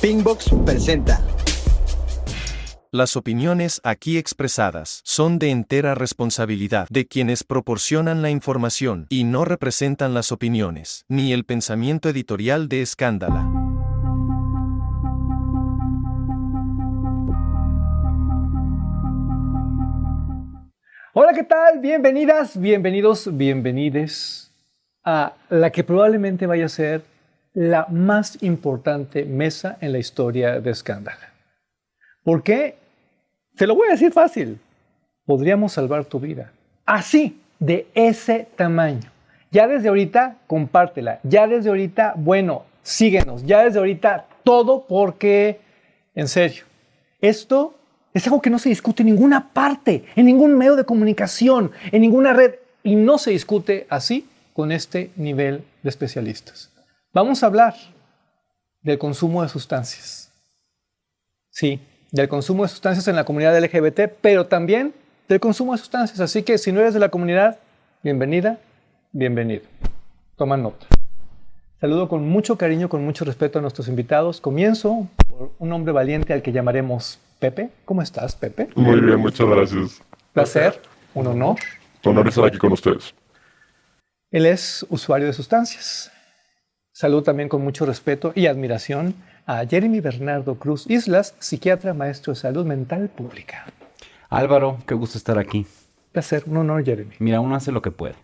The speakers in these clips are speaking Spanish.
Pinkbox presenta. Las opiniones aquí expresadas son de entera responsabilidad de quienes proporcionan la información y no representan las opiniones ni el pensamiento editorial de Escándala. Hola, ¿qué tal? Bienvenidas, bienvenidos, bienvenides a la que probablemente vaya a ser la más importante mesa en la historia de Escándala. ¿Por qué? Te lo voy a decir fácil. Podríamos salvar tu vida. Así, de ese tamaño. Ya desde ahorita, compártela. Ya desde ahorita, bueno, síguenos. Ya desde ahorita, todo porque, en serio, esto es algo que no se discute en ninguna parte, en ningún medio de comunicación, en ninguna red. Y no se discute así con este nivel de especialistas. Vamos a hablar del consumo de sustancias. Sí, del consumo de sustancias en la comunidad LGBT, pero también del consumo de sustancias. Así que si no eres de la comunidad, bienvenida, bienvenido. Toma nota. Saludo con mucho cariño, con mucho respeto a nuestros invitados. Comienzo por un hombre valiente al que llamaremos Pepe. ¿Cómo estás, Pepe? Muy bien, muchas gracias. Placer, un honor. Honor estar aquí con ustedes. Él es usuario de sustancias. Saludo también con mucho respeto y admiración a Jeremy Bernardo Cruz Islas, psiquiatra, maestro de salud mental pública. Álvaro, qué gusto estar aquí. Placer, un honor, Jeremy. Mira, uno hace lo que puede.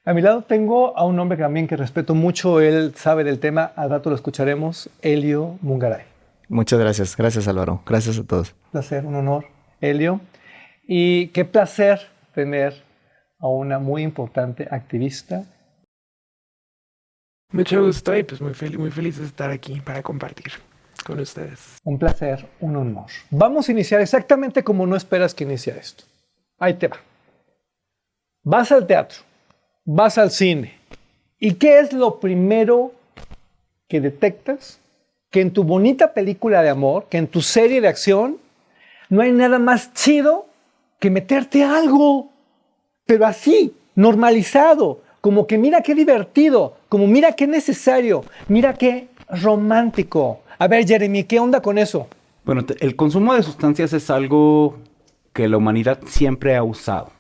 A mi lado tengo a un hombre también que respeto mucho, él sabe del tema, al rato lo escucharemos, Elio Mungaray. Muchas gracias. Gracias, Álvaro. Gracias a todos. Placer, un honor, Elio. Y qué placer tener a una muy importante activista. Mucho gusto y pues muy feliz de estar aquí para compartir con ustedes. Un placer, un honor. Vamos a iniciar exactamente como no esperas que inicie esto. Ahí te va. Vas al teatro, vas al cine. ¿Y qué es lo primero que detectas? Que en tu bonita película de amor, que en tu serie de acción, no hay nada más chido que meterte algo. Pero así, normalizado. Como que mira qué divertido, como mira qué necesario, mira qué romántico. A ver, Jeremy, ¿qué onda con eso? Bueno, el consumo de sustancias es algo que la humanidad siempre ha usado.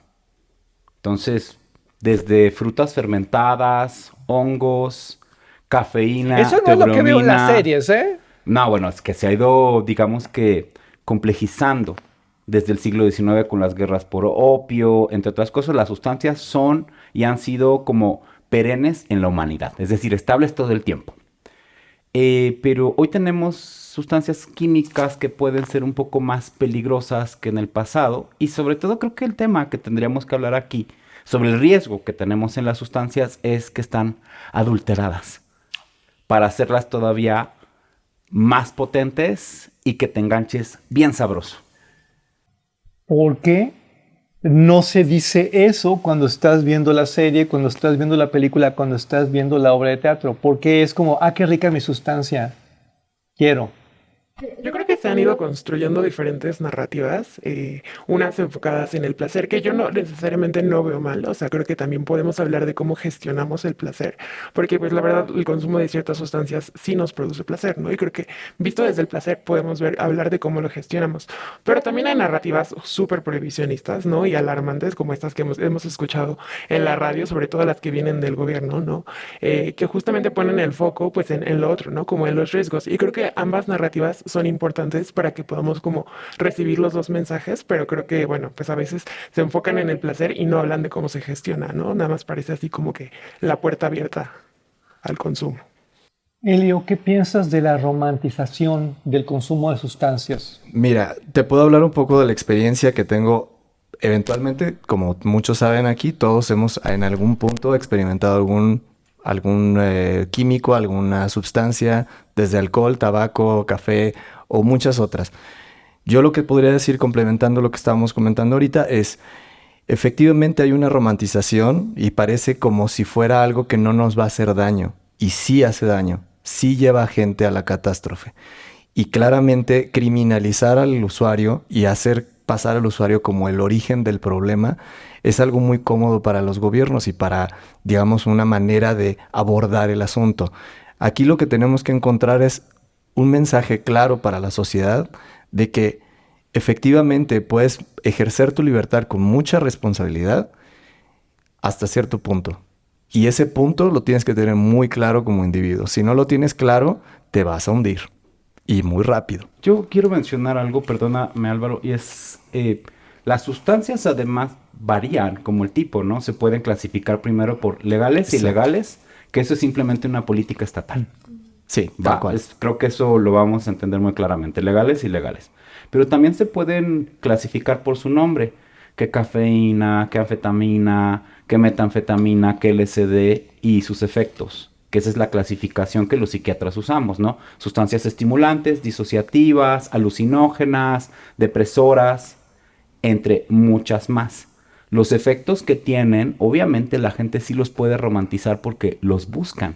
Entonces, desde frutas fermentadas, hongos, cafeína, eso no es lo que veo en las series, ¿eh? No, bueno, es que se ha ido, digamos que, complejizando. Desde el siglo XIX con las guerras por opio, entre otras cosas, las sustancias son y han sido como perennes en la humanidad, es decir, estables todo el tiempo. Pero hoy tenemos sustancias químicas que pueden ser un poco más peligrosas que en el pasado y sobre todo creo que el tema que tendríamos que hablar aquí sobre el riesgo que tenemos en las sustancias es que están adulteradas para hacerlas todavía más potentes y que te enganches bien sabroso. ¿Por qué no se dice eso cuando estás viendo la serie, cuando estás viendo la película, cuando estás viendo la obra de teatro? Porque es como, qué rica mi sustancia, quiero. Yo creo que se han ido construyendo diferentes narrativas, unas enfocadas en el placer, que yo no necesariamente no veo mal, o sea, creo que también podemos hablar de cómo gestionamos el placer, porque pues la verdad el consumo de ciertas sustancias sí nos produce placer, ¿no? Y creo que visto desde el placer podemos hablar de cómo lo gestionamos, pero también hay narrativas súper prohibicionistas, ¿no? Y alarmantes como estas que hemos escuchado en la radio, sobre todo las que vienen del gobierno, ¿no? Que justamente ponen el foco pues en lo otro, ¿no? Como en los riesgos, y creo que ambas narrativas son importantes para que podamos como recibir los dos mensajes, pero creo que, bueno, pues a veces se enfocan en el placer y no hablan de cómo se gestiona, ¿no? Nada más parece así como que la puerta abierta al consumo. Elio, ¿qué piensas de la romantización del consumo de sustancias? Mira, te puedo hablar un poco de la experiencia que tengo. Eventualmente, como muchos saben aquí, todos hemos en algún punto experimentado algún químico, alguna sustancia, desde alcohol, tabaco, café o muchas otras. Yo lo que podría decir, complementando lo que estábamos comentando ahorita, es efectivamente hay una romantización y parece como si fuera algo que no nos va a hacer daño. Y sí hace daño, sí lleva a gente a la catástrofe. Y claramente criminalizar al usuario y hacer pasar al usuario como el origen del problema es algo muy cómodo para los gobiernos y para, digamos, una manera de abordar el asunto. Aquí lo que tenemos que encontrar es un mensaje claro para la sociedad de que efectivamente puedes ejercer tu libertad con mucha responsabilidad hasta cierto punto. Y ese punto lo tienes que tener muy claro como individuo. Si no lo tienes claro, te vas a hundir. Y muy rápido. Yo quiero mencionar algo, perdóname Álvaro, y es, las sustancias además varían como el tipo, ¿no? Se pueden clasificar primero por legales y Exacto. ilegales, que eso es simplemente una política estatal. Sí, Va, tal cual. creo que eso lo vamos a entender muy claramente, legales y ilegales. Pero también se pueden clasificar por su nombre, que cafeína, que anfetamina, que metanfetamina, que LSD y sus efectos, que esa es la clasificación que los psiquiatras usamos, ¿no? Sustancias estimulantes, disociativas, alucinógenas, depresoras, entre muchas más. Los efectos que tienen, obviamente la gente sí los puede romantizar porque los buscan.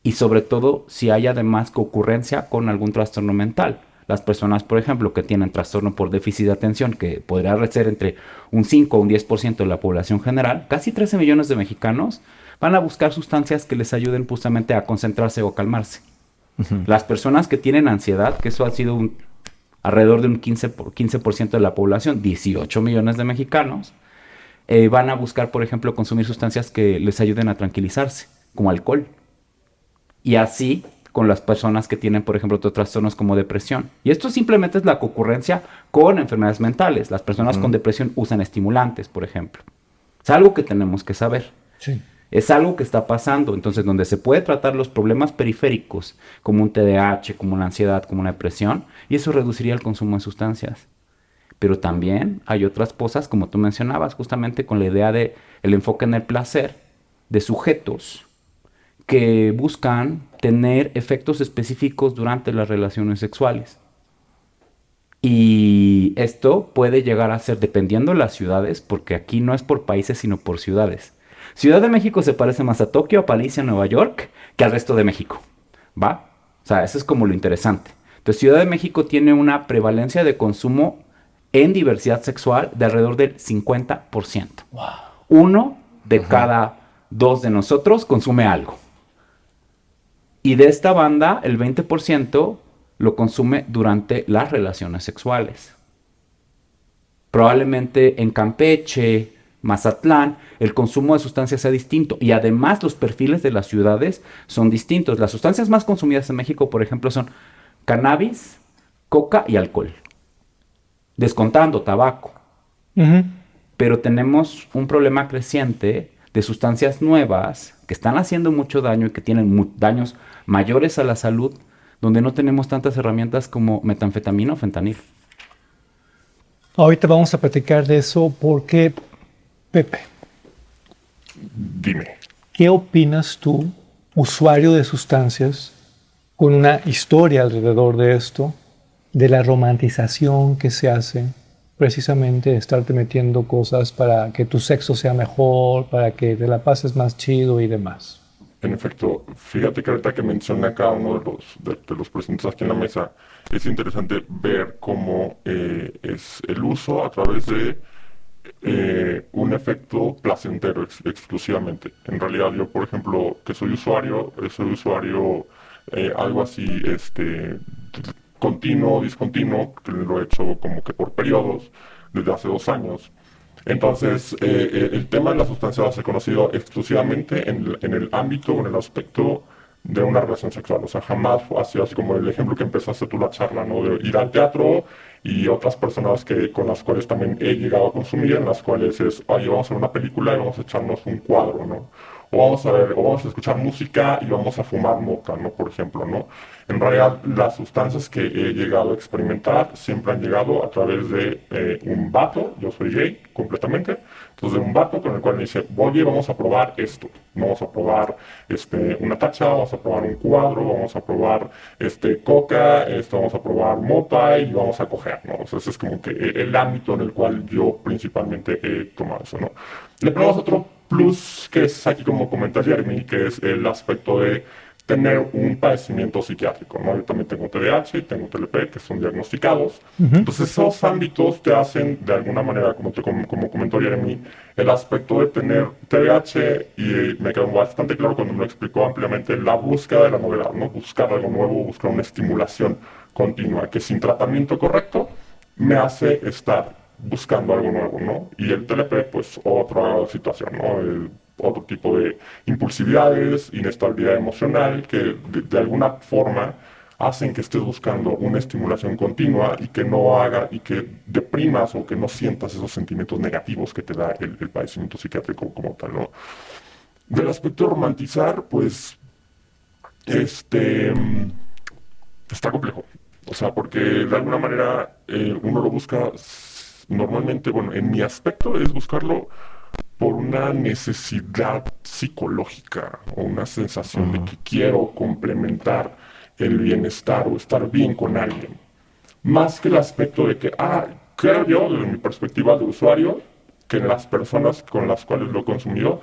Y sobre todo si hay además concurrencia con algún trastorno mental. Las personas, por ejemplo, que tienen trastorno por déficit de atención, que podría ser entre un 5 o un 10% de la población general, casi 13 millones de mexicanos van a buscar sustancias que les ayuden justamente a concentrarse o calmarse. Las personas que tienen ansiedad, que eso ha sido alrededor de un 15% de la población, 18 millones de mexicanos, van a buscar, por ejemplo, consumir sustancias que les ayuden a tranquilizarse, como alcohol. Y así con las personas que tienen, por ejemplo, otros trastornos como depresión. Y esto simplemente es la concurrencia con enfermedades mentales. Las personas con depresión usan estimulantes, por ejemplo. Es algo que tenemos que saber. Sí. Es algo que está pasando. Entonces, donde se puede tratar los problemas periféricos, como un TDAH, como una ansiedad, como una depresión, y eso reduciría el consumo de sustancias. Pero también hay otras cosas, como tú mencionabas, justamente con la idea de el enfoque en el placer de sujetos que buscan tener efectos específicos durante las relaciones sexuales. Y esto puede llegar a ser, dependiendo de las ciudades, porque aquí no es por países, sino por ciudades. Ciudad de México se parece más a Tokio, a París y a Nueva York que al resto de México, ¿va? O sea, eso es como lo interesante. Entonces, Ciudad de México tiene una prevalencia de consumo en diversidad sexual de alrededor del 50%. Uno de cada dos de nosotros consume algo. Y de esta banda, el 20% lo consume durante las relaciones sexuales. Probablemente en Campeche, Mazatlán, el consumo de sustancias sea distinto. Y además los perfiles de las ciudades son distintos. Las sustancias más consumidas en México, por ejemplo, son cannabis, coca y alcohol. Descontando tabaco. Pero tenemos un problema creciente de sustancias nuevas que están haciendo mucho daño y que tienen daños mayores a la salud, donde no tenemos tantas herramientas como metanfetamina o fentanil. Ahorita vamos a platicar de eso porque, Pepe, Dime. ¿qué opinas tú, usuario de sustancias, con una historia alrededor de esto, de la romantización que se hace precisamente de estarte metiendo cosas para que tu sexo sea mejor, para que te la pases más chido y demás? En efecto, fíjate que ahorita que menciona cada uno de los presentes aquí en la mesa, es interesante ver cómo es el uso a través de un efecto placentero exclusivamente. En realidad yo, por ejemplo, que soy usuario algo así, continuo, discontinuo, que lo he hecho como que por periodos, desde hace 2 años. Entonces, el tema de la sustancia va a ser conocido exclusivamente en el ámbito o en el aspecto de una relación sexual. O sea, jamás fue así como el ejemplo que empezaste tú la charla, ¿no? De ir al teatro y otras personas con las cuales también he llegado a consumir, en las cuales es, oye, vamos a ver una película y vamos a echarnos un cuadro, ¿no? O vamos a escuchar música y vamos a fumar mota, ¿no? Por ejemplo, ¿no? En realidad, las sustancias que he llegado a experimentar siempre han llegado a través de un vato, yo soy gay completamente, entonces de un vato con el cual me dice, oye, vamos a probar esto, vamos a probar una tacha, vamos a probar un cuadro, vamos a probar coca, vamos a probar mota y vamos a coger, ¿no? O sea, ese es como que el ámbito en el cual yo principalmente he tomado eso, ¿no? Le ponemos otro plus que es aquí como comenta Jeremy, que es el aspecto de tener un padecimiento psiquiátrico, ¿no? Yo también tengo TDAH y tengo TLP, que son diagnosticados. Entonces, esos ámbitos te hacen, de alguna manera, como comentó Jeremy, el aspecto de tener TDAH, y me quedó bastante claro cuando me lo explicó ampliamente, la búsqueda de la novedad, ¿no? Buscar algo nuevo, buscar una estimulación continua, que sin tratamiento correcto me hace estar buscando algo nuevo, ¿no? Y el TLP, pues, otra situación, ¿no? Otro tipo de impulsividades, inestabilidad emocional, que de alguna forma hacen que estés buscando una estimulación continua y que no haga y que deprimas o que no sientas esos sentimientos negativos que te da el padecimiento psiquiátrico como tal, ¿no? Del aspecto de romantizar, pues, está complejo. O sea, porque de alguna manera uno lo busca normalmente, bueno, en mi aspecto es buscarlo por una necesidad psicológica o una sensación de que quiero complementar el bienestar o estar bien con alguien. Más que el aspecto de que, creo yo, desde mi perspectiva de usuario, que las personas con las cuales lo he consumido,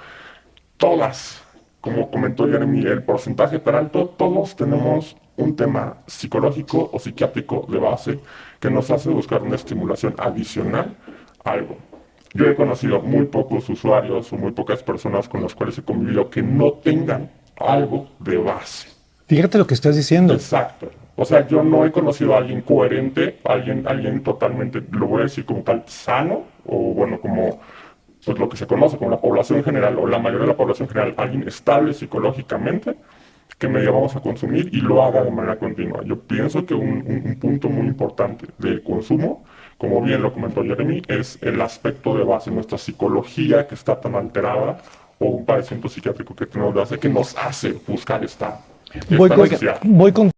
todas, como comentó Jeremy, el porcentaje tan alto, todos tenemos un tema psicológico o psiquiátrico de base que nos hace buscar una estimulación adicional a algo. Yo he conocido muy pocos usuarios o muy pocas personas con las cuales he convivido que no tengan algo de base. Fíjate lo que estás diciendo. Exacto. O sea, yo no he conocido a alguien coherente, alguien totalmente, lo voy a decir como tal, sano, o bueno, como pues, lo que se conoce como la población general, o la mayoría de la población general, alguien estable psicológicamente, que me vamos a consumir y lo haga de manera continua. Yo pienso que un punto muy importante del consumo, como bien lo comentó Jeremy, es el aspecto de base, nuestra psicología que está tan alterada, o un padecimiento psiquiátrico que nos hace buscar esta necesidad. Voy con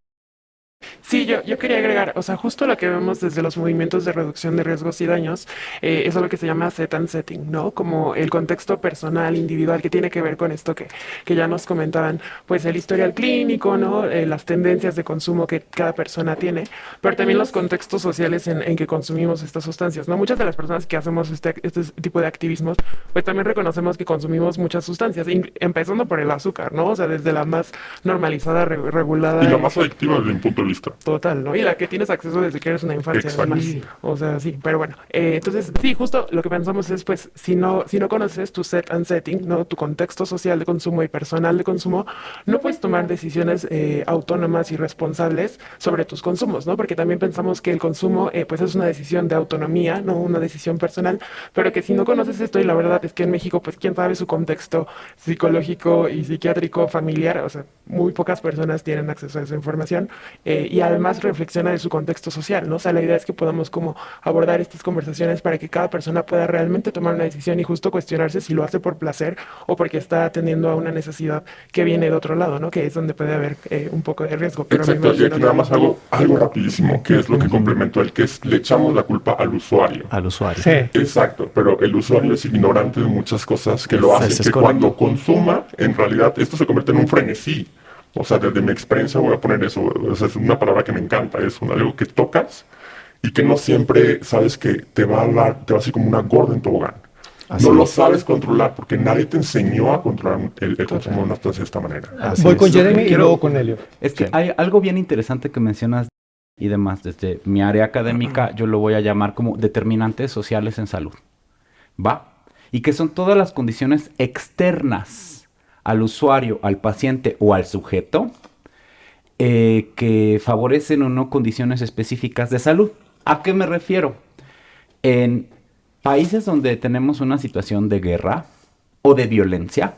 Sí, yo quería agregar, o sea, justo lo que vemos desde los movimientos de reducción de riesgos y daños, es lo que se llama set and setting, ¿no? Como el contexto personal, individual, que tiene que ver con esto que ya nos comentaban, pues el historial clínico, ¿no? Las tendencias de consumo que cada persona tiene, pero también los contextos sociales en que consumimos estas sustancias, ¿no? Muchas de las personas que hacemos este tipo de activismos, pues también reconocemos que consumimos muchas sustancias, empezando por el azúcar, ¿no? O sea, desde la más normalizada, regulada. Y la más adictiva desde mi punto de vista. Total, ¿no? Y la que tienes acceso desde que eres una infancia, Exacto. además. O sea, sí, pero bueno. Entonces, sí, justo lo que pensamos es, pues, si no conoces tu set and setting, ¿no? Tu contexto social de consumo y personal de consumo, no puedes tomar decisiones autónomas y responsables sobre tus consumos, ¿no? Porque también pensamos que el consumo, pues, es una decisión de autonomía, no una decisión personal, pero que si no conoces esto, y la verdad es que en México, pues, quién sabe su contexto psicológico y psiquiátrico familiar, o sea, muy pocas personas tienen acceso a esa información, y además reflexiona de su contexto social, ¿no? O sea, la idea es que podamos como abordar estas conversaciones para que cada persona pueda realmente tomar una decisión y justo cuestionarse si lo hace por placer o porque está atendiendo a una necesidad que viene de otro lado, ¿no? Que es donde puede haber un poco de riesgo. Pero Exacto, y aquí nada más algo rapidísimo, que es lo que complementó el que es, le echamos la culpa al usuario. Al usuario. Sí. Exacto, pero el usuario es ignorante de muchas cosas que lo Eso hacen, es que correcto. cuando consuma, en realidad, esto se convierte en un frenesí. O sea, desde mi experiencia voy a poner eso, o sea, es una palabra que me encanta, es algo que tocas y que no siempre sabes que te va a dar, te va a hacer como una gorda en tobogán. Así No lo es. sabes controlar porque nadie te enseñó a controlar el consumo de una sustancia de esta manera. Así Voy es. con Jeremy y Quiero- luego con Helio. Es que Sí. hay algo bien interesante que mencionas y demás. Desde mi área académica, yo lo voy a llamar como determinantes sociales en salud. ¿Va? Y que son todas las condiciones externas al usuario, al paciente o al sujeto que favorecen o no condiciones específicas de salud. ¿A qué me refiero? En países donde tenemos una situación de guerra o de violencia,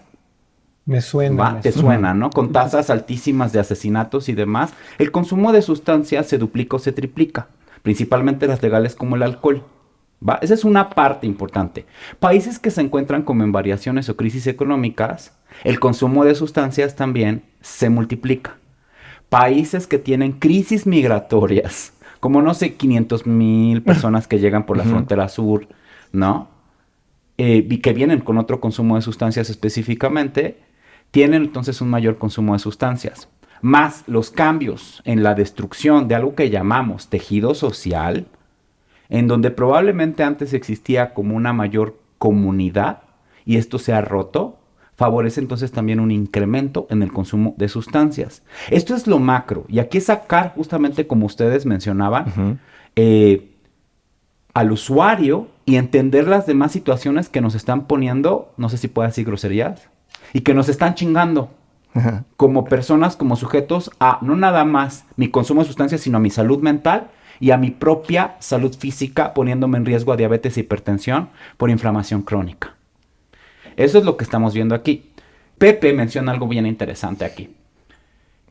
Me suena. ¿va? me Te suena, ¿no? Con tasas altísimas de asesinatos y demás, el consumo de sustancias se duplica o se triplica, principalmente las legales como el alcohol. ¿Va? Esa es una parte importante. Países que se encuentran como en variaciones o crisis económicas, el consumo de sustancias también se multiplica. Países que tienen crisis migratorias, como no sé, 500,000 personas que llegan por la frontera sur, ¿no? Y que vienen con otro consumo de sustancias específicamente, tienen entonces un mayor consumo de sustancias. Más los cambios en la destrucción de algo que llamamos tejido social, en donde probablemente antes existía como una mayor comunidad y esto se ha roto, favorece entonces también un incremento en el consumo de sustancias. Esto es lo macro. Y aquí es sacar justamente, como ustedes mencionaban, al usuario y entender las demás situaciones que nos están poniendo, no sé si puedo decir groserías, y que nos están chingando como personas, como sujetos, a no nada más mi consumo de sustancias, sino a mi salud mental y a mi propia salud física, poniéndome en riesgo a diabetes e hipertensión por inflamación crónica. Eso es lo que estamos viendo aquí. Pepe menciona algo bien interesante aquí.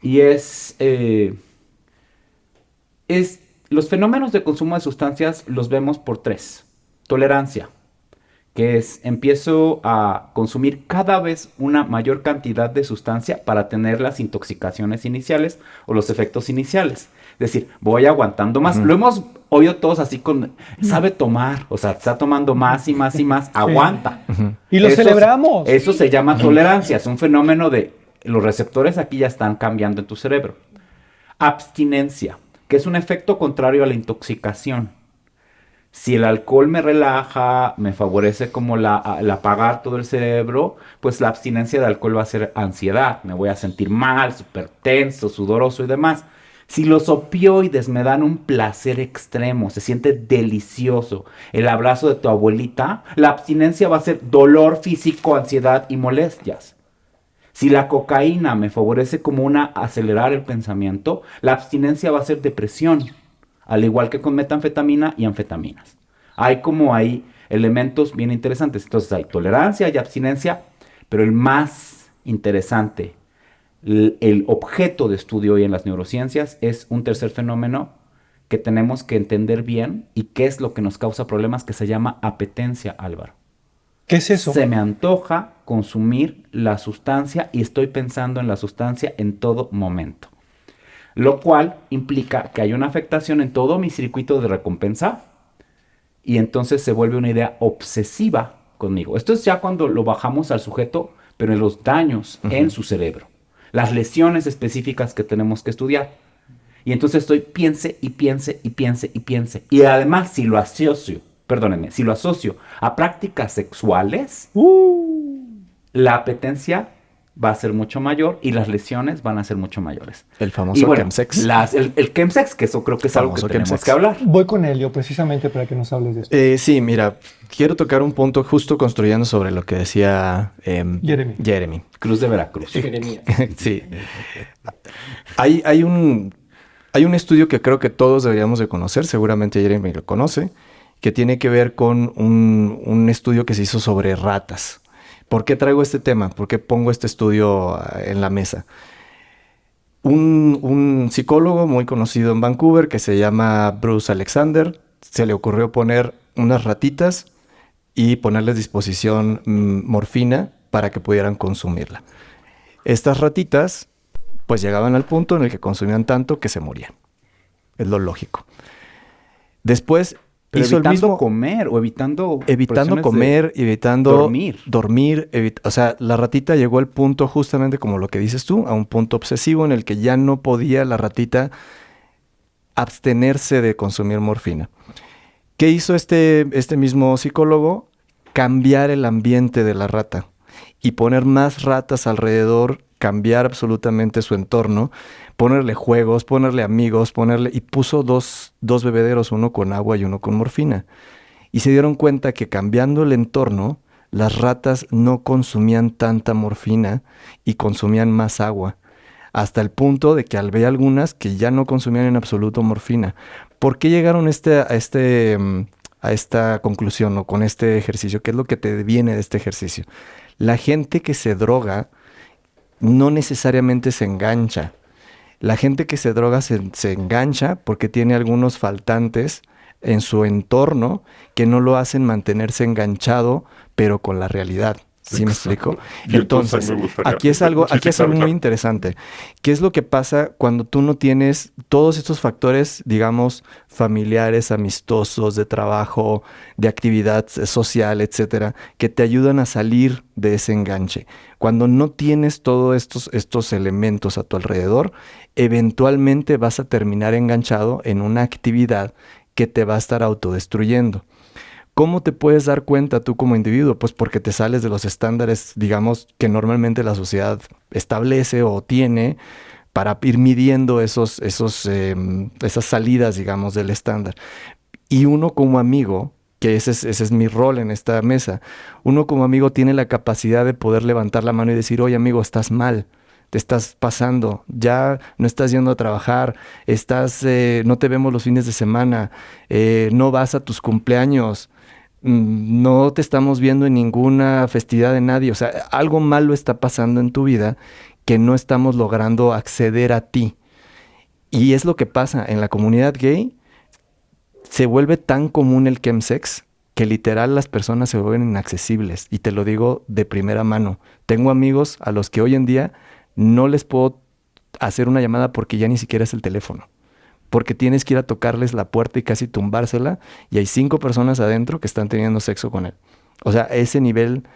Y es los fenómenos de consumo de sustancias los vemos por 3. Tolerancia, que es empiezo a consumir cada vez una mayor cantidad de sustancia para tener las intoxicaciones iniciales o los efectos iniciales. Es decir, voy aguantando más. Lo hemos oído todos así sabe tomar, o sea, está tomando más y más y más, aguanta. Y lo celebramos. Eso se llama tolerancia, es un fenómeno de los receptores aquí ya están cambiando en tu cerebro. Abstinencia, que es un efecto contrario a la intoxicación. Si el alcohol me relaja, me favorece como el apagar todo el cerebro, pues la abstinencia de alcohol va a ser ansiedad. Me voy a sentir mal, súper tenso, sudoroso y demás. Si los opioides me dan un placer extremo, se siente delicioso, el abrazo de tu abuelita, la abstinencia va a ser dolor físico, ansiedad y molestias. Si la cocaína me favorece como acelerar el pensamiento, la abstinencia va a ser depresión, al igual que con metanfetamina y anfetaminas. Hay elementos bien interesantes. Entonces hay tolerancia y abstinencia, pero el más interesante, el objeto de estudio hoy en las neurociencias es un tercer fenómeno que tenemos que entender bien y qué es lo que nos causa problemas, que se llama apetencia, Álvaro. ¿Qué es eso? Se me antoja consumir la sustancia y estoy pensando en la sustancia en todo momento. Lo cual implica que hay una afectación en todo mi circuito de recompensa y entonces se vuelve una idea obsesiva conmigo. Esto es ya cuando lo bajamos al sujeto, pero en los daños en su cerebro. Las lesiones específicas que tenemos que estudiar. Y entonces estoy piense y piense y piense y piense. Y además si lo asocio a prácticas sexuales, la apetencia va a ser mucho mayor y las lesiones van a ser mucho mayores. El famoso chemsex. El chemsex, que eso creo que es algo que tenemos que hablar. Voy con Helio precisamente para que nos hables de eso. Sí, mira, quiero tocar un punto justo construyendo sobre lo que decía Jeremy. Cruz de Veracruz. Sí. Hay un estudio que creo que todos deberíamos de conocer, seguramente Jeremy lo conoce, que tiene que ver con un estudio que se hizo sobre ratas. ¿Por qué traigo este tema? ¿Por qué pongo este estudio en la mesa? Un psicólogo muy conocido en Vancouver que se llama Bruce Alexander, se le ocurrió poner unas ratitas y ponerles a disposición morfina para que pudieran consumirla. Estas ratitas pues llegaban al punto en el que consumían tanto que se morían. Es lo lógico. Después pero hizo evitando el mismo, comer o evitando comer, evitando dormir. O sea, la ratita llegó al punto justamente como lo que dices tú, a un punto obsesivo en el que ya no podía la ratita abstenerse de consumir morfina. ¿Qué hizo este mismo psicólogo? Cambiar el ambiente de la rata y poner más ratas alrededor, cambiar absolutamente su entorno, ponerle juegos, ponerle amigos, y puso dos bebederos, uno con agua y uno con morfina. Y se dieron cuenta que cambiando el entorno, las ratas no consumían tanta morfina y consumían más agua. Hasta el punto de que había algunas que ya no consumían en absoluto morfina. ¿Por qué llegaron a esta conclusión o con este ejercicio? ¿Qué es lo que te viene de este ejercicio? La gente que se droga no necesariamente se engancha. La gente que se droga se engancha porque tiene algunos faltantes en su entorno que no lo hacen mantenerse enganchado, pero con la realidad. ¿Sí me explico? Entonces, aquí es algo muy interesante. ¿Qué es lo que pasa cuando tú no tienes todos estos factores, digamos, familiares, amistosos, de trabajo, de actividad social, etcétera, que te ayudan a salir de ese enganche? Cuando no tienes todos estos elementos a tu alrededor, eventualmente vas a terminar enganchado en una actividad que te va a estar autodestruyendo. ¿Cómo te puedes dar cuenta tú como individuo? Pues porque te sales de los estándares, digamos, que normalmente la sociedad establece o tiene para ir midiendo esas salidas, digamos, del estándar. Y uno como amigo, que ese es mi rol en esta mesa, uno como amigo tiene la capacidad de poder levantar la mano y decir, oye amigo, estás mal, te estás pasando, ya no estás yendo a trabajar, no te vemos los fines de semana, no vas a tus cumpleaños, no te estamos viendo en ninguna festividad de nadie, o sea, algo malo está pasando en tu vida que no estamos logrando acceder a ti. Y es lo que pasa en la comunidad gay. Se vuelve tan común el chemsex que literal las personas se vuelven inaccesibles. Y te lo digo de primera mano. Tengo amigos a los que hoy en día no les puedo hacer una llamada porque ya ni siquiera es el teléfono. Porque tienes que ir a tocarles la puerta y casi tumbársela. Y hay 5 personas adentro que están teniendo sexo con él. O sea, ese nivel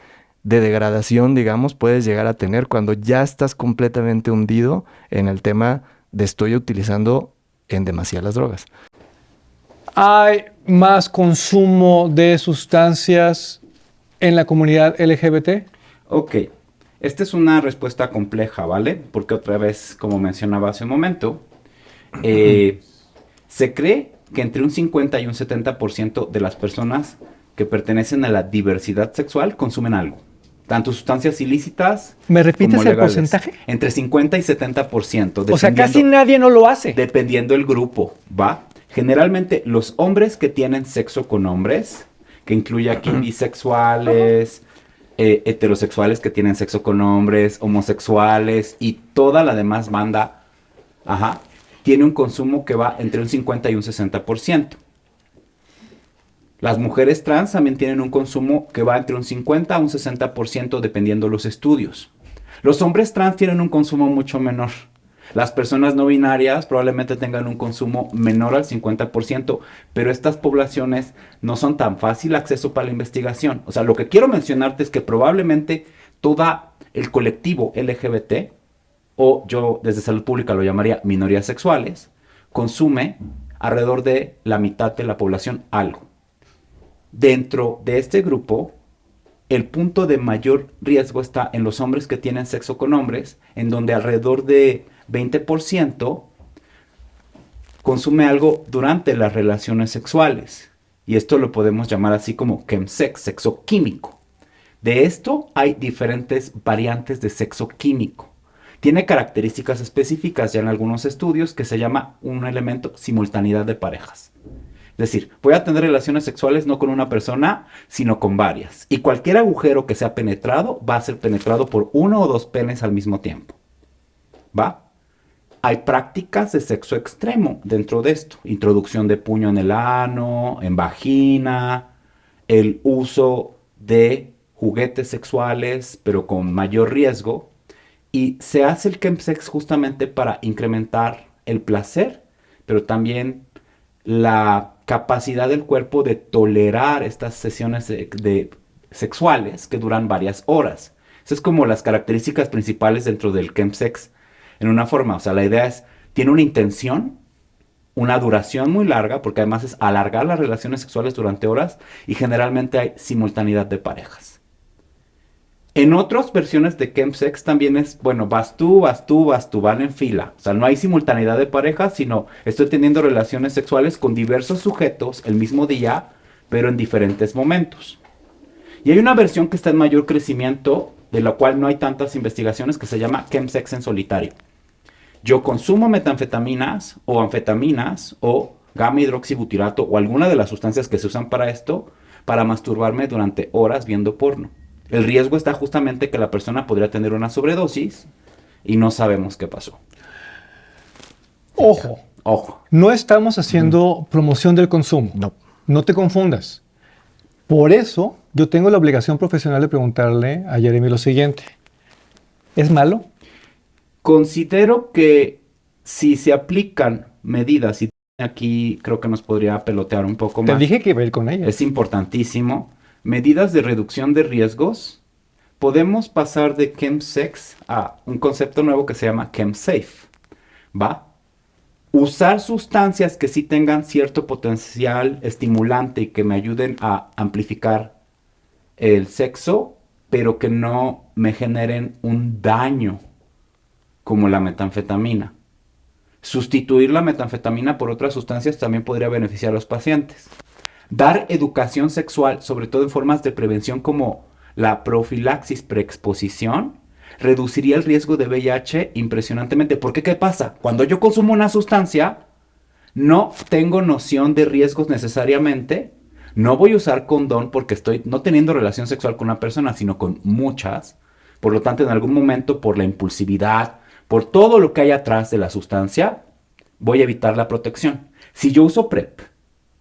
de degradación, digamos, puedes llegar a tener cuando ya estás completamente hundido en el tema de estoy utilizando en demasía las drogas. ¿Hay más consumo de sustancias en la comunidad LGBT? Ok, esta es una respuesta compleja, ¿vale? Porque otra vez, como mencionaba hace un momento, se cree que entre un 50 y un 70% de las personas que pertenecen a la diversidad sexual consumen algo. Tanto sustancias ilícitas ¿Me repites como el legales. porcentaje? Entre 50 y 70%. O sea, casi nadie no lo hace. Dependiendo el grupo, ¿va? Generalmente los hombres que tienen sexo con hombres, que incluye aquí bisexuales, heterosexuales que tienen sexo con hombres, homosexuales y toda la demás banda, tiene un consumo que va entre un 50 y un 60%. Las mujeres trans también tienen un consumo que va entre un 50 a un 60% dependiendo los estudios. Los hombres trans tienen un consumo mucho menor. Las personas no binarias probablemente tengan un consumo menor al 50%, pero estas poblaciones no son tan fácil acceso para la investigación. O sea, lo que quiero mencionarte es que probablemente todo el colectivo LGBT, o yo desde salud pública lo llamaría minorías sexuales, consume alrededor de la mitad de la población algo. Dentro de este grupo, el punto de mayor riesgo está en los hombres que tienen sexo con hombres, en donde alrededor de 20% consume algo durante las relaciones sexuales. Y esto lo podemos llamar así como chemsex, sexo químico. De esto hay diferentes variantes de sexo químico. Tiene características específicas ya en algunos estudios que se llama un elemento simultaneidad de parejas. Es decir, voy a tener relaciones sexuales no con una persona, sino con varias. Y cualquier agujero que sea penetrado va a ser penetrado por 1 o 2 penes al mismo tiempo. ¿Va? Hay prácticas de sexo extremo dentro de esto. Introducción de puño en el ano, en vagina, el uso de juguetes sexuales, pero con mayor riesgo. Y se hace el chemsex justamente para incrementar el placer, pero también la capacidad del cuerpo de tolerar estas sesiones sexuales que duran varias horas. Esas es como las características principales dentro del chemsex en una forma. O sea, la idea es, tiene una intención, una duración muy larga, porque además es alargar las relaciones sexuales durante horas y generalmente hay simultaneidad de parejas. En otras versiones de chemsex también es, bueno, vas tú, van en fila. O sea, no hay simultaneidad de parejas, sino estoy teniendo relaciones sexuales con diversos sujetos el mismo día, pero en diferentes momentos. Y hay una versión que está en mayor crecimiento, de la cual no hay tantas investigaciones, que se llama chemsex en solitario. Yo consumo metanfetaminas o gamma hidroxibutirato o alguna de las sustancias que se usan para esto, para masturbarme durante horas viendo porno. El riesgo está justamente que la persona podría tener una sobredosis y no sabemos qué pasó. Ojo, Ojo. no estamos haciendo promoción del consumo. No. No te confundas. Por eso yo tengo la obligación profesional de preguntarle a Jeremy lo siguiente. ¿Es malo? Considero que si se aplican medidas, y aquí creo que nos podría pelotear un poco Te más. dije que iba a ir con ella. Es importantísimo. Medidas de reducción de riesgos. Podemos pasar de chemsex a un concepto nuevo que se llama chemsafe. ¿Va? usar sustancias que sí tengan cierto potencial estimulante y que me ayuden a amplificar el sexo, pero que no me generen un daño como la metanfetamina. Sustituir la metanfetamina por otras sustancias también podría beneficiar a los pacientes. Dar educación sexual, sobre todo en formas de prevención como la profilaxis preexposición, reduciría el riesgo de VIH impresionantemente. Porque ¿qué pasa? Cuando yo consumo una sustancia, no tengo noción de riesgos necesariamente. No voy a usar condón porque estoy no teniendo relación sexual con una persona, sino con muchas. Por lo tanto, en algún momento, por la impulsividad, por todo lo que hay atrás de la sustancia, voy a evitar la protección. Si yo uso PrEP,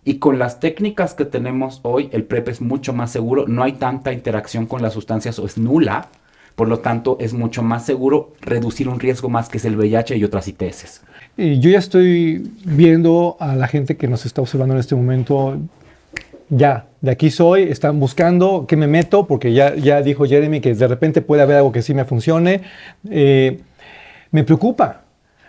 y con las técnicas que tenemos hoy, el PrEP es mucho más seguro, no hay tanta interacción con las sustancias o es nula, por lo tanto es mucho más seguro reducir un riesgo más que es el VIH y otras ITS. Yo ya estoy viendo a la gente que nos está observando en este momento. Ya, de aquí soy, están buscando qué me meto, porque ya dijo Jeremy que de repente puede haber algo que sí me funcione. Me preocupa,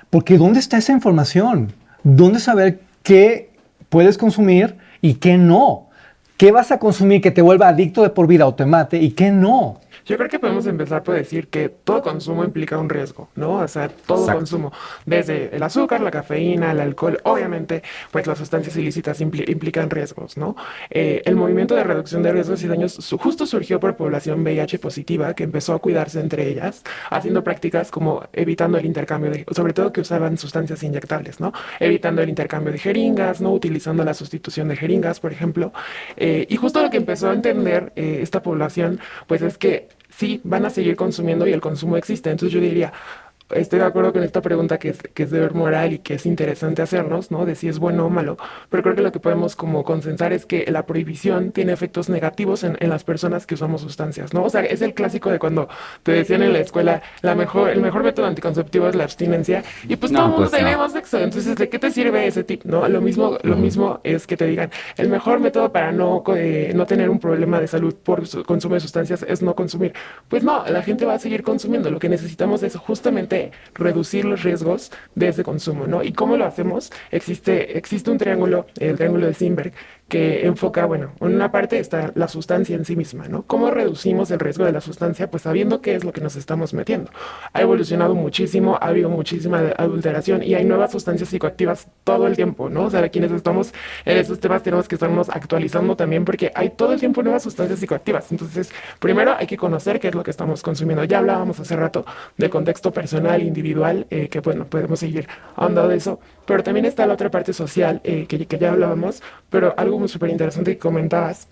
porque ¿dónde está esa información? ¿Dónde saber qué puedes consumir y qué no? ¿Qué vas a consumir que te vuelva adicto de por vida o te mate y qué no? Yo creo que podemos empezar por decir que todo consumo implica un riesgo, ¿no? O sea, todo Exacto. consumo, desde el azúcar, la cafeína, el alcohol, obviamente, pues las sustancias ilícitas implican riesgos, ¿no? El movimiento de reducción de riesgos y daños justo surgió por población VIH positiva que empezó a cuidarse entre ellas, haciendo prácticas como evitando el intercambio de, sobre todo que usaban sustancias inyectables, ¿no? Evitando el intercambio de jeringas, ¿no? Utilizando la sustitución de jeringas, por ejemplo. Y justo lo que empezó a entender esta población, pues es que sí, van a seguir consumiendo y el consumo existe. Entonces yo diría, estoy de acuerdo con esta pregunta que es deber moral y que es interesante hacernos, ¿no? De si es bueno o malo, pero creo que lo que podemos como consensar es que la prohibición tiene efectos negativos en las personas que usamos sustancias, ¿no? O sea, es el clásico de cuando te decían en la escuela, el mejor método anticonceptivo es la abstinencia, y pues todo el No, mundo pues no. tenemos sexo, entonces ¿de qué te sirve ese tip, no? Lo mismo es que te digan, el mejor método para no tener un problema de salud por consumo de sustancias es no consumir. Pues no, la gente va a seguir consumiendo, lo que necesitamos es justamente reducir los riesgos de ese consumo, ¿no? ¿Y cómo lo hacemos? Existe un triángulo, el triángulo de Simberg, que enfoca, bueno, en una parte está la sustancia en sí misma, ¿no? ¿Cómo reducimos el riesgo de la sustancia? Pues sabiendo qué es lo que nos estamos metiendo. Ha evolucionado muchísimo, ha habido muchísima adulteración y hay nuevas sustancias psicoactivas todo el tiempo, ¿no? O sea, quienes estamos en esos temas tenemos que estarnos actualizando también porque hay todo el tiempo nuevas sustancias psicoactivas. Entonces, primero hay que conocer qué es lo que estamos consumiendo. Ya hablábamos hace rato del contexto personal, individual, que bueno, podemos seguir ahondando de eso, pero también está la otra parte social, que ya hablábamos, pero algo súper interesante que comentabas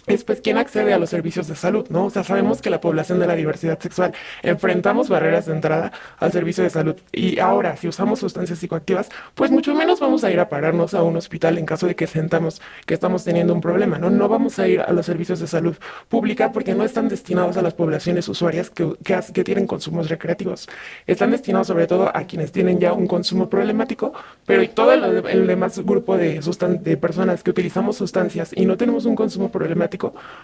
es pues quién accede a los servicios de salud, ¿no? O sea, sabemos que la población de la diversidad sexual enfrentamos barreras de entrada al servicio de salud y ahora si usamos sustancias psicoactivas, pues mucho menos vamos a ir a pararnos a un hospital en caso de que sentamos que estamos teniendo un problema, ¿no? No vamos a ir a los servicios de salud pública porque no están destinados a las poblaciones usuarias que tienen consumos recreativos. Están destinados sobre todo a quienes tienen ya un consumo problemático, pero y todo el demás grupo de personas que utilizamos sustancias y no tenemos un consumo problemático,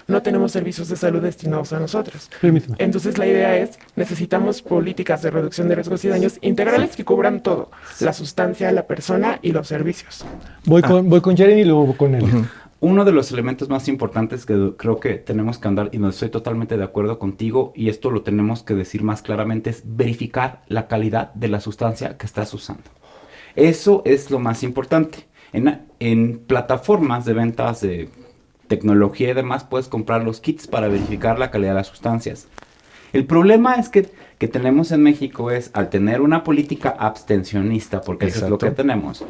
no tenemos servicios de salud destinados a nosotros. Permíteme. Entonces la idea es, necesitamos políticas de reducción de riesgos y daños integrales que cubran todo, la sustancia, la persona y los servicios. Voy con Jeremy y luego con él. Uno de los elementos más importantes que creo que tenemos que andar, y no estoy totalmente de acuerdo contigo, y esto lo tenemos que decir más claramente, es verificar la calidad de la sustancia que estás usando. Eso es lo más importante. En plataformas de ventas de tecnología y demás, puedes comprar los kits para verificar la calidad de las sustancias. El problema es que tenemos en México es, al tener una política abstencionista, porque eso es lo que tenemos,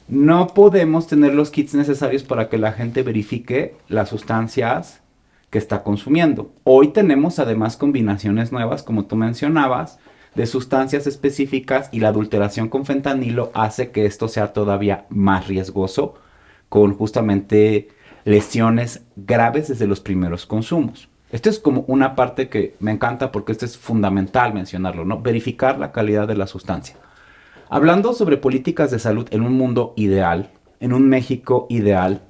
no podemos tener los kits necesarios para que la gente verifique las sustancias que está consumiendo. Hoy tenemos además combinaciones nuevas, como tú mencionabas, de sustancias específicas y la adulteración con fentanilo hace que esto sea todavía más riesgoso con justamente lesiones graves desde los primeros consumos. Esto es como una parte que me encanta porque esto es fundamental mencionarlo, ¿no? Verificar la calidad de la sustancia. Hablando sobre políticas de salud en un mundo ideal, en un México ideal,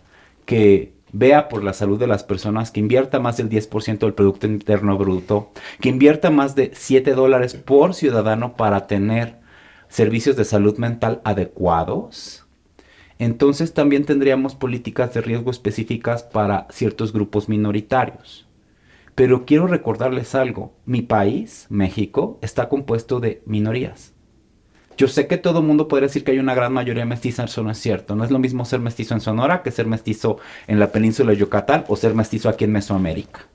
que vea por la salud de las personas, que invierta más del 10% del Producto Interno Bruto, que invierta más de $7 por ciudadano para tener servicios de salud mental adecuados, entonces también tendríamos políticas de riesgo específicas para ciertos grupos minoritarios. Pero quiero recordarles algo, mi país, México, está compuesto de minorías. Yo sé que todo el mundo podría decir que hay una gran mayoría mestiza, eso no es cierto. No es lo mismo ser mestizo en Sonora que ser mestizo en la península de Yucatán o ser mestizo aquí en Mesoamérica.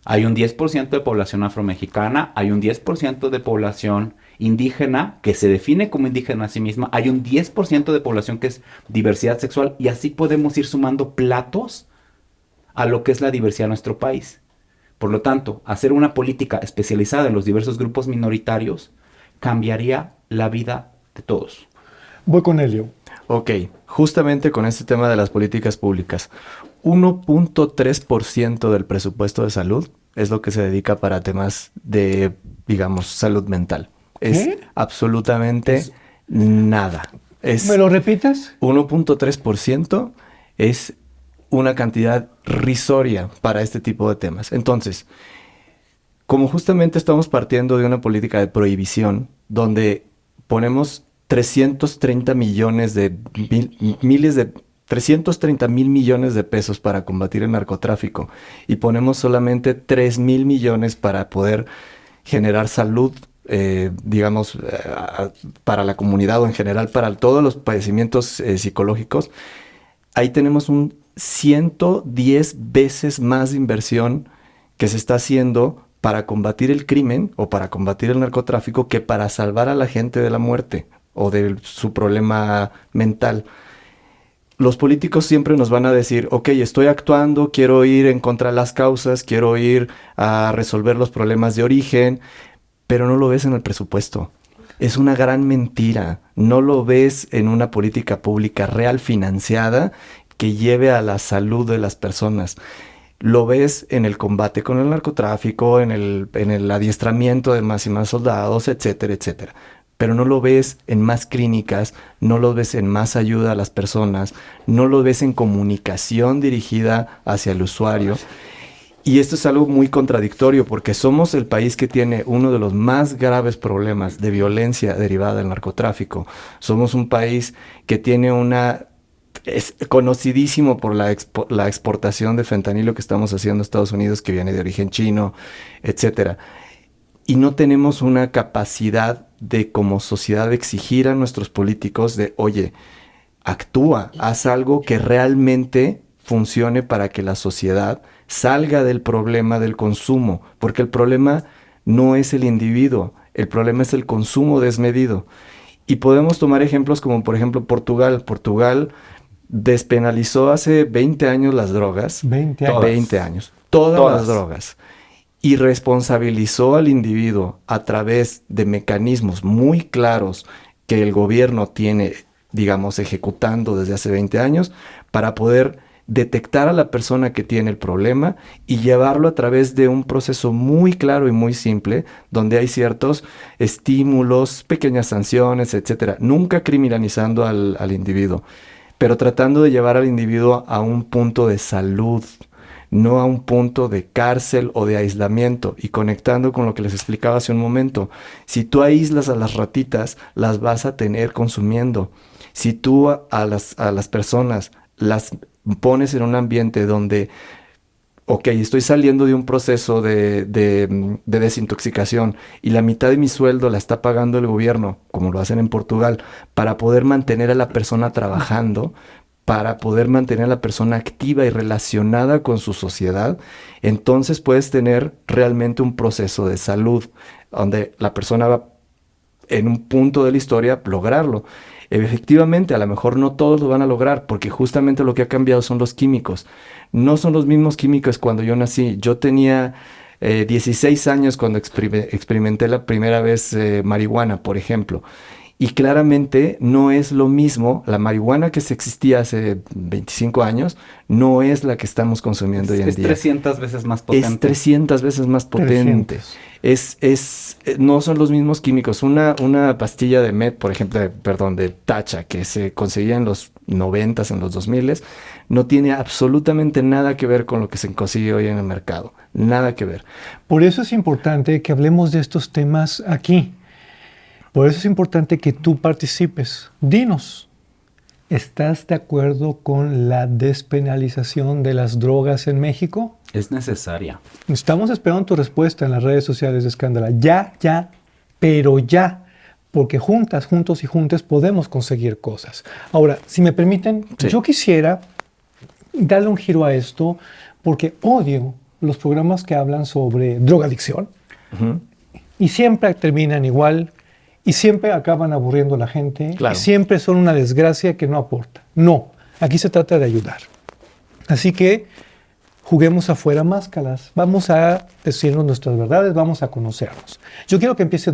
Hay un 10% de población afromexicana, hay un 10% de población indígena que se define como indígena a sí misma, hay un 10% de población que es diversidad sexual y así podemos ir sumando platos a lo que es la diversidad de nuestro país. Por lo tanto, hacer una política especializada en los diversos grupos minoritarios cambiaría la vida de todos. Voy con Elio. Ok, justamente con este tema de las políticas públicas, 1.3% del presupuesto de salud es lo que se dedica para temas de, digamos, salud mental. Es ¿Qué? absolutamente nada. ¿Me lo repites? 1.3% es una cantidad risoria para este tipo de temas. Entonces, como justamente estamos partiendo de una política de prohibición, donde ponemos 330 millones de miles de 330 mil millones de pesos para combatir el narcotráfico y ponemos solamente 3,000 millones para poder generar salud, digamos, para la comunidad o en general para todos los padecimientos psicológicos, ahí tenemos un 110 veces más de inversión que se está haciendo para combatir el crimen o para combatir el narcotráfico que para salvar a la gente de la muerte o de su problema mental. Los políticos siempre nos van a decir, ok, estoy actuando, quiero ir en contra de las causas, quiero ir a resolver los problemas de origen, pero no lo ves en el presupuesto. Es una gran mentira. No lo ves en una política pública real financiada que lleve a la salud de las personas. Lo ves en el combate con el narcotráfico, en el adiestramiento de más y más soldados, etcétera, etcétera. Pero no lo ves en más clínicas, no lo ves en más ayuda a las personas, no lo ves en comunicación dirigida hacia el usuario. Y esto es algo muy contradictorio porque somos el país que tiene uno de los más graves problemas de violencia derivada del narcotráfico. Somos un país que tiene es conocidísimo por la exportación de fentanilo que estamos haciendo a Estados Unidos, que viene de origen chino, etcétera. Y no tenemos una capacidad de como sociedad exigir a nuestros políticos de, oye, actúa, haz algo que realmente funcione para que la sociedad salga del problema del consumo, porque el problema no es el individuo, el problema es el consumo desmedido. Y podemos tomar ejemplos como por ejemplo Portugal. Portugal despenalizó hace 20 años las drogas. 20 años. 20 años. Todas las drogas. Y responsabilizó al individuo a través de mecanismos muy claros que el gobierno tiene, digamos, ejecutando desde hace 20 años para poder detectar a la persona que tiene el problema y llevarlo a través de un proceso muy claro y muy simple, donde hay ciertos estímulos, pequeñas sanciones, etcétera. Nunca criminalizando al individuo, pero tratando de llevar al individuo a un punto de salud, no a un punto de cárcel o de aislamiento, y conectando con lo que les explicaba hace un momento. Si tú aíslas a las ratitas, las vas a tener consumiendo. Si tú a las personas las pones en un ambiente donde, ok, estoy saliendo de un proceso de desintoxicación y la mitad de mi sueldo la está pagando el gobierno, como lo hacen en Portugal, para poder mantener a la persona trabajando, para poder mantener a la persona activa y relacionada con su sociedad, entonces puedes tener realmente un proceso de salud, donde la persona va en un punto de la historia lograrlo. Efectivamente, a lo mejor no todos lo van a lograr, porque justamente lo que ha cambiado son los químicos. No son los mismos químicos cuando yo nací. Yo tenía 16 años cuando experimenté la primera vez marihuana, por ejemplo. Y claramente no es lo mismo, la marihuana que se existía hace 25 años, no es la que estamos consumiendo hoy en día. Es 300 veces más potente. Es 300 veces más potente. 300. No son los mismos químicos. Una pastilla de por ejemplo, de tacha, que se conseguía en los 90s, en los 2000s, no tiene absolutamente nada que ver con lo que se consigue hoy en el mercado. Nada que ver. Por eso es importante que hablemos de estos temas aquí. Por eso es importante que tú participes. Dinos, ¿estás de acuerdo con la despenalización de las drogas en México? Es necesaria. Estamos esperando tu respuesta en las redes sociales de Escándala. Ya, pero ya. Porque juntos y juntes podemos conseguir cosas. Ahora, si me permiten, Sí. yo quisiera darle un giro a esto porque odio los programas que hablan sobre drogadicción y siempre terminan igual y siempre acaban aburriendo a la gente Claro. y siempre son una desgracia que no aporta. No, aquí se trata de ayudar. Así que juguemos afuera máscaras, vamos a decirnos nuestras verdades, vamos a conocernos. Yo quiero que empiece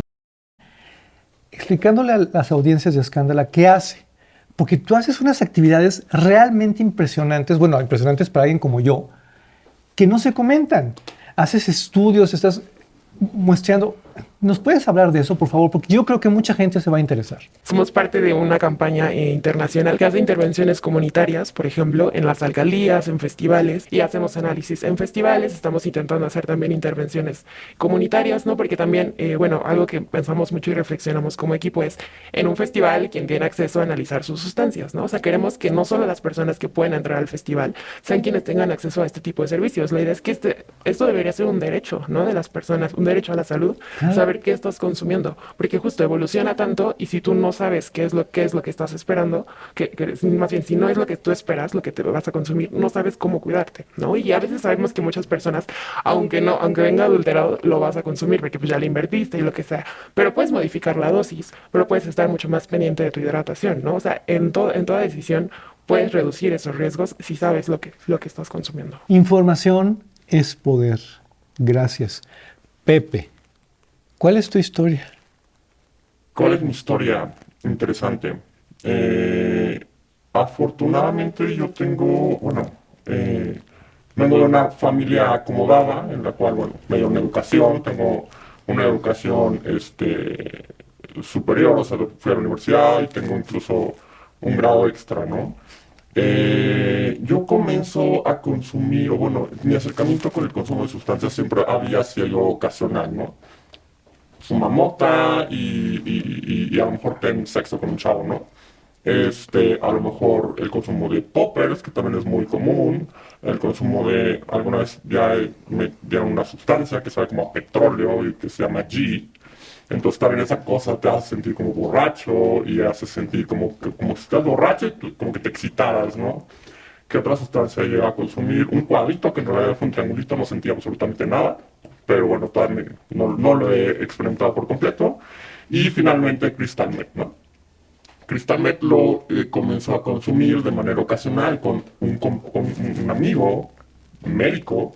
explicándole a las audiencias de Escándala qué hace. Porque tú haces unas actividades realmente impresionantes, bueno, impresionantes para alguien como yo, que no se comentan. Haces estudios, estás muestreando. ¿Nos puedes hablar de eso, por favor? Porque yo creo que mucha gente se va a interesar. Somos parte de una campaña internacional que hace intervenciones comunitarias, por ejemplo, en las alcaldías, en festivales, y hacemos análisis en festivales. Estamos intentando hacer también intervenciones comunitarias, ¿no? Porque también, bueno, algo que pensamos mucho y reflexionamos como equipo es, en un festival, quien tiene acceso a analizar sus sustancias, ¿no? O sea, queremos que no solo las personas que pueden entrar al festival sean quienes tengan acceso a este tipo de servicios. La idea es que esto debería ser un derecho, ¿no? De las personas, un derecho a la salud, saber qué estás consumiendo, porque justo evoluciona tanto y si tú no sabes qué es lo que estás esperando, más bien si no es lo que tú esperas, lo que te vas a consumir, no sabes cómo cuidarte, ¿no? Y a veces sabemos que muchas personas, aunque venga adulterado, lo vas a consumir porque pues ya le invertiste y lo que sea, pero puedes modificar la dosis, pero puedes estar mucho más pendiente de tu hidratación, ¿no? O sea, en toda decisión puedes reducir esos riesgos si sabes lo que estás consumiendo. Información es poder. Gracias. Pepe, ¿cuál es tu historia? ¿Cuál es mi historia? Interesante. Afortunadamente yo tengo, vengo de una familia acomodada en la cual, bueno, me dio una educación, tengo una educación superior, o sea, fui a la universidad y tengo incluso un grado extra, ¿no? Yo comienzo a consumir, o bueno, mi acercamiento con el consumo de sustancias siempre había sido ocasional, ¿no? Fuma mota y a lo mejor ten sexo con un chavo, ¿no? A lo mejor el consumo de poppers, que también es muy común, el consumo de, alguna vez ya me dieron una sustancia que sabe como a petróleo y que se llama G. Entonces también esa cosa te hace sentir como borracho y hace sentir como si estás borracho y como que te excitaras, ¿no? ¿Qué otra sustancia llega a consumir? Un cuadrito que en realidad fue un triangulito, no sentía absolutamente nada, pero bueno, todavía no lo he experimentado por completo. Y finalmente Crystal Meth, ¿no? Crystal Meth lo comenzó a consumir de manera ocasional con un amigo, un médico,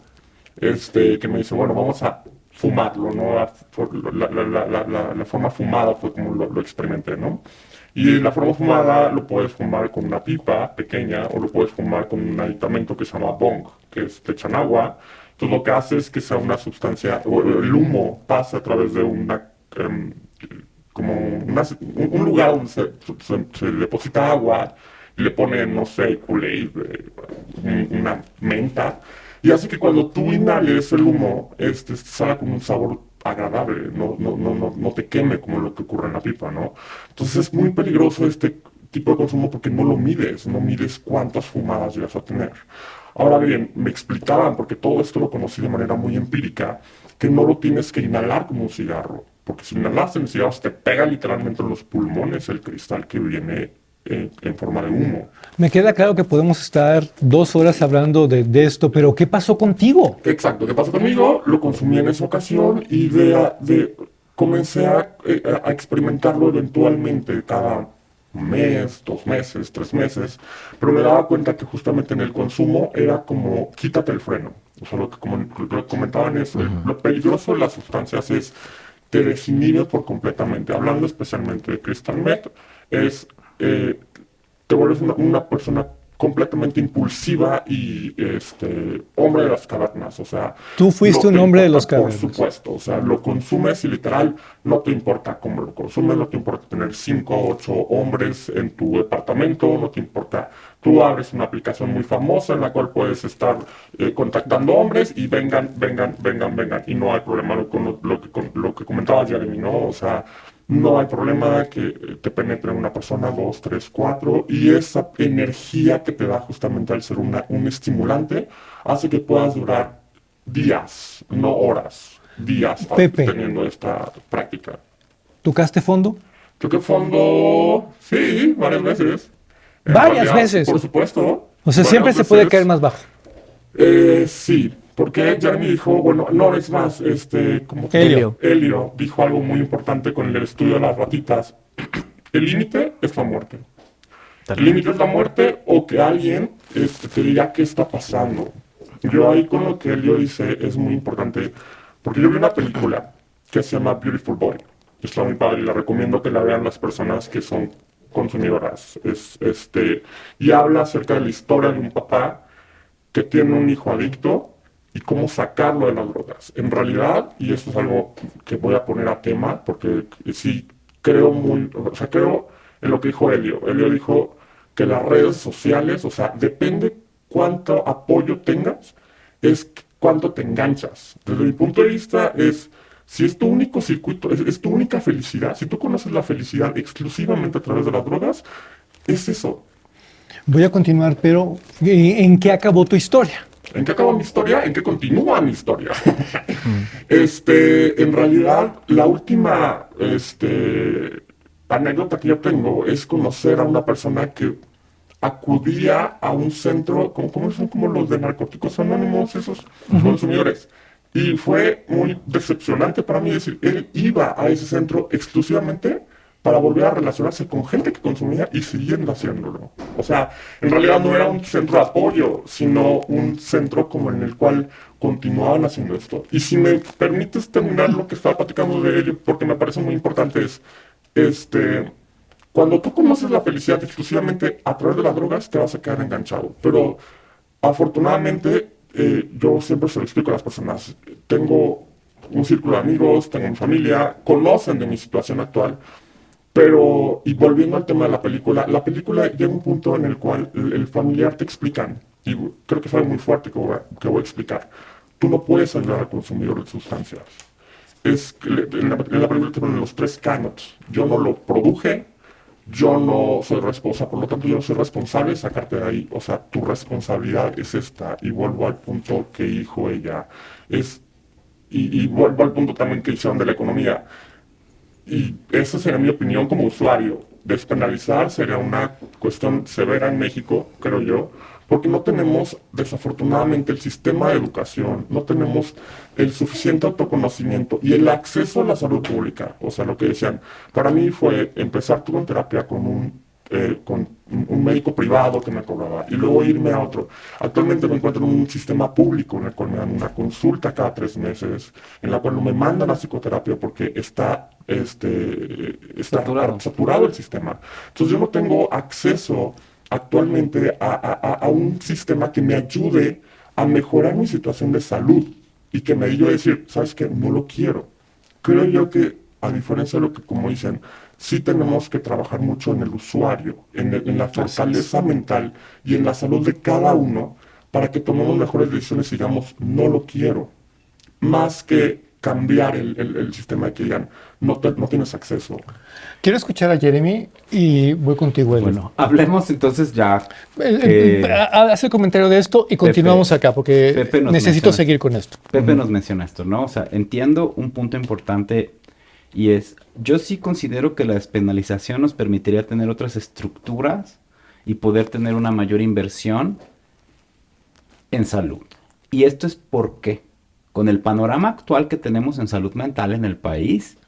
que me dice, bueno, vamos a fumarlo, ¿no? La forma fumada fue como lo experimenté, ¿no? Y la forma fumada lo puedes fumar con una pipa pequeña o lo puedes fumar con un aditamento que se llama bong, que es te echan agua. Entonces lo que hace es que sea una sustancia, o el humo pasa a través de un lugar donde se deposita agua y le ponen, no sé, Kool-Aid, una menta, y hace que cuando tú inhales el humo, salga con un sabor agradable, no te queme como lo que ocurre en la pipa, ¿no? Entonces es muy peligroso este tipo de consumo porque no mides cuántas fumadas llegas a tener. Ahora bien, me explicaban, porque todo esto lo conocí de manera muy empírica, que no lo tienes que inhalar como un cigarro, porque si inhalas en el cigarro te pega literalmente en los pulmones el cristal que viene en forma de humo. Me queda claro que podemos estar 2 horas hablando de esto, pero ¿qué pasó contigo? Exacto, ¿qué pasó conmigo? Lo consumí en esa ocasión y comencé a experimentarlo eventualmente cada mes, 2 meses, 3 meses, pero me daba cuenta que justamente en el consumo era como quítate el freno. O sea, lo que comentaban es, lo peligroso de las sustancias es te desinhibe por completamente. Hablando especialmente de Crystal Meth, te vuelves una persona completamente impulsiva y hombre de las cavernas, o sea... Tú fuiste no un te hombre de importa, las cavernas. Por supuesto, o sea, lo consumes y literal no te importa cómo lo consumes, no te importa tener 5 o 8 hombres en tu departamento, no te importa... Tú abres una aplicación muy famosa en la cual puedes estar contactando hombres y vengan, y no hay problema con lo que comentaba Jeremy, ¿no? O sea, no hay problema que te penetre una persona, dos, tres, cuatro, y esa energía que te da justamente al ser un estimulante hace que puedas durar días, no horas, días Pepe. teniendo esta práctica. ¿Tocaste fondo? Toqué fondo, sí, varias veces. En Varias realidad, veces. por supuesto. O sea, varias siempre se puede veces. caer más bajo. Sí, porque Jeremy dijo, bueno, no es más, como que Helio. Helio dijo algo muy importante con el estudio de las ratitas. El límite es la muerte. El límite es la muerte o que alguien te diga qué está pasando. Yo ahí con lo que Helio dice es muy importante, porque yo vi una película que se llama Beautiful Boy. Está muy padre y la recomiendo que la vean las personas que son consumidoras. Y habla acerca de la historia de un papá que tiene un hijo adicto y cómo sacarlo de las drogas. En realidad, y esto es algo que voy a poner a tema, porque sí creo creo en lo que dijo Helio. Helio dijo que las redes sociales, o sea, depende cuánto apoyo tengas, es cuánto te enganchas. Desde mi punto de vista es, si es tu único circuito, es tu única felicidad, si tú conoces la felicidad exclusivamente a través de las drogas, es eso. Voy a continuar, pero ¿en qué acabó tu historia? ¿En qué acabó mi historia? ¿En qué continúa mi historia? En realidad, la última, anécdota que yo tengo es conocer a una persona que acudía a un centro, ¿cómo son como los de narcóticos anónimos, esos consumidores? Y fue muy decepcionante para mí decir, él iba a ese centro exclusivamente para volver a relacionarse con gente que consumía y siguiendo haciéndolo. O sea, en realidad no era un centro de apoyo, sino un centro como en el cual continuaban haciendo esto. Y si me permites terminar lo que estaba platicando de ello, porque me parece muy importante, es, cuando tú conoces la felicidad exclusivamente a través de las drogas, te vas a quedar enganchado. Pero afortunadamente, yo siempre se lo explico a las personas. Tengo un círculo de amigos, tengo mi familia, conocen de mi situación actual. Pero, y volviendo al tema de la película llega a un punto en el cual el familiar te explican, y creo que es algo muy fuerte que voy a explicar. Tú no puedes ayudar al consumidor de sustancias. En la película te ponen los tres canots. Yo no lo produje, yo no soy responsable, por lo tanto yo no soy responsable de sacarte de ahí. O sea, tu responsabilidad es esta. Y vuelvo al punto que dijo ella. Y vuelvo al punto también que hicieron de la economía. Y esa sería mi opinión como usuario. Despenalizar sería una cuestión severa en México, creo yo, porque no tenemos, desafortunadamente, el sistema de educación, no tenemos el suficiente autoconocimiento y el acceso a la salud pública. O sea, lo que decían, para mí fue empezar con terapia con un médico privado que me cobraba y luego irme a otro. Actualmente me encuentro en un sistema público en el cual me dan una consulta cada 3 meses, en la cual no me mandan a psicoterapia porque está saturado el sistema. Entonces yo no tengo acceso actualmente a un sistema que me ayude a mejorar mi situación de salud y que me ayude a decir, ¿sabes qué? No lo quiero. Creo yo que, a diferencia de lo que como dicen, sí tenemos que trabajar mucho en el usuario, en la fortaleza mental y en la salud de cada uno para que tomemos mejores decisiones y digamos, no lo quiero. Más que cambiar el sistema de que digan, no tienes acceso. Quiero escuchar a Jeremy y voy contigo, Eli. Bueno, hablemos entonces ya. Haz el comentario de esto y continuamos acá porque Pepe nos necesito menciona seguir con esto. Pepe nos menciona esto, ¿no? O sea, entiendo un punto importante y es, yo sí considero que la despenalización nos permitiría tener otras estructuras y poder tener una mayor inversión en salud. Y esto es porque con el panorama actual que tenemos en salud mental en el país,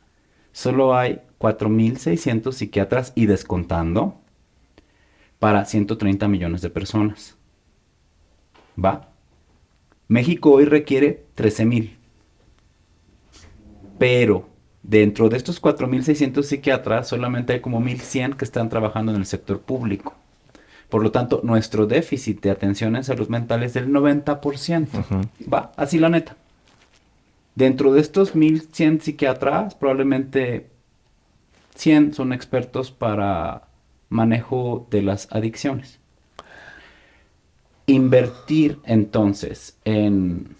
solo hay 4.600 psiquiatras y descontando para 130 millones de personas. ¿Va? México hoy requiere 13.000. Pero dentro de estos 4.600 psiquiatras, solamente hay como 1.100 que están trabajando en el sector público. Por lo tanto, nuestro déficit de atención en salud mental es del 90%. ¿Va? Así la neta. Dentro de estos 1.100 psiquiatras, probablemente 100 son expertos para manejo de las adicciones. Invertir entonces en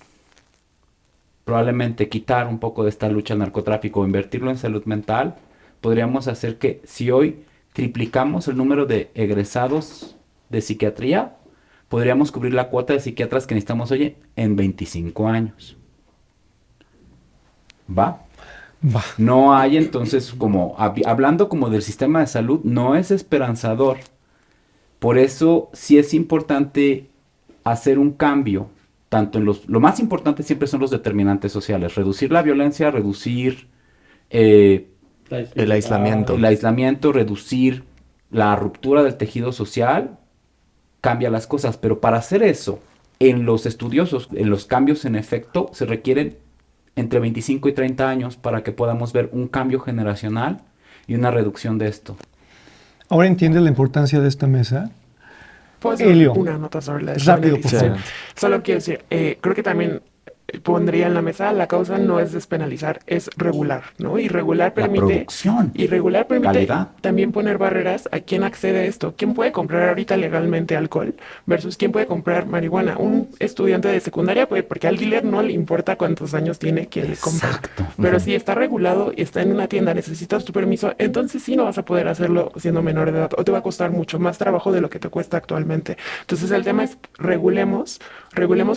probablemente quitar un poco de esta lucha al narcotráfico o invertirlo en salud mental podríamos hacer que si hoy triplicamos el número de egresados de psiquiatría, podríamos cubrir la cuota de psiquiatras que necesitamos hoy en 25 años. ¿Va? Va. No hay entonces como, hablando como del sistema de salud, no es esperanzador. Por eso sí es importante hacer un cambio, tanto en lo más importante siempre son los determinantes sociales, reducir la violencia, reducir El aislamiento. el aislamiento, reducir la ruptura del tejido social, cambia las cosas, pero para hacer eso, en los estudiosos, en los cambios en efecto, se requieren entre 25 y 30 años para que podamos ver un cambio generacional y una reducción de esto. ¿Ahora entiendes la importancia de esta mesa? ¿Puedo hacer Elio, una nota sobre la rápido, por despenalización? favor. Solo quiero decir, creo que también pondría en la mesa, la causa no es despenalizar, es regular, ¿no? Y regular La permite, producción, calidad. también poner barreras a quién accede a esto. ¿Quién puede comprar ahorita legalmente alcohol versus quién puede comprar marihuana? Un estudiante de secundaria puede, porque al dealer no le importa cuántos años tiene quien le compra. Exacto. Pero Ujú. si está regulado y está en una tienda, necesitas tu permiso, entonces sí no vas a poder hacerlo siendo menor de edad o te va a costar mucho más trabajo de lo que te cuesta actualmente. Entonces el tema es regulemos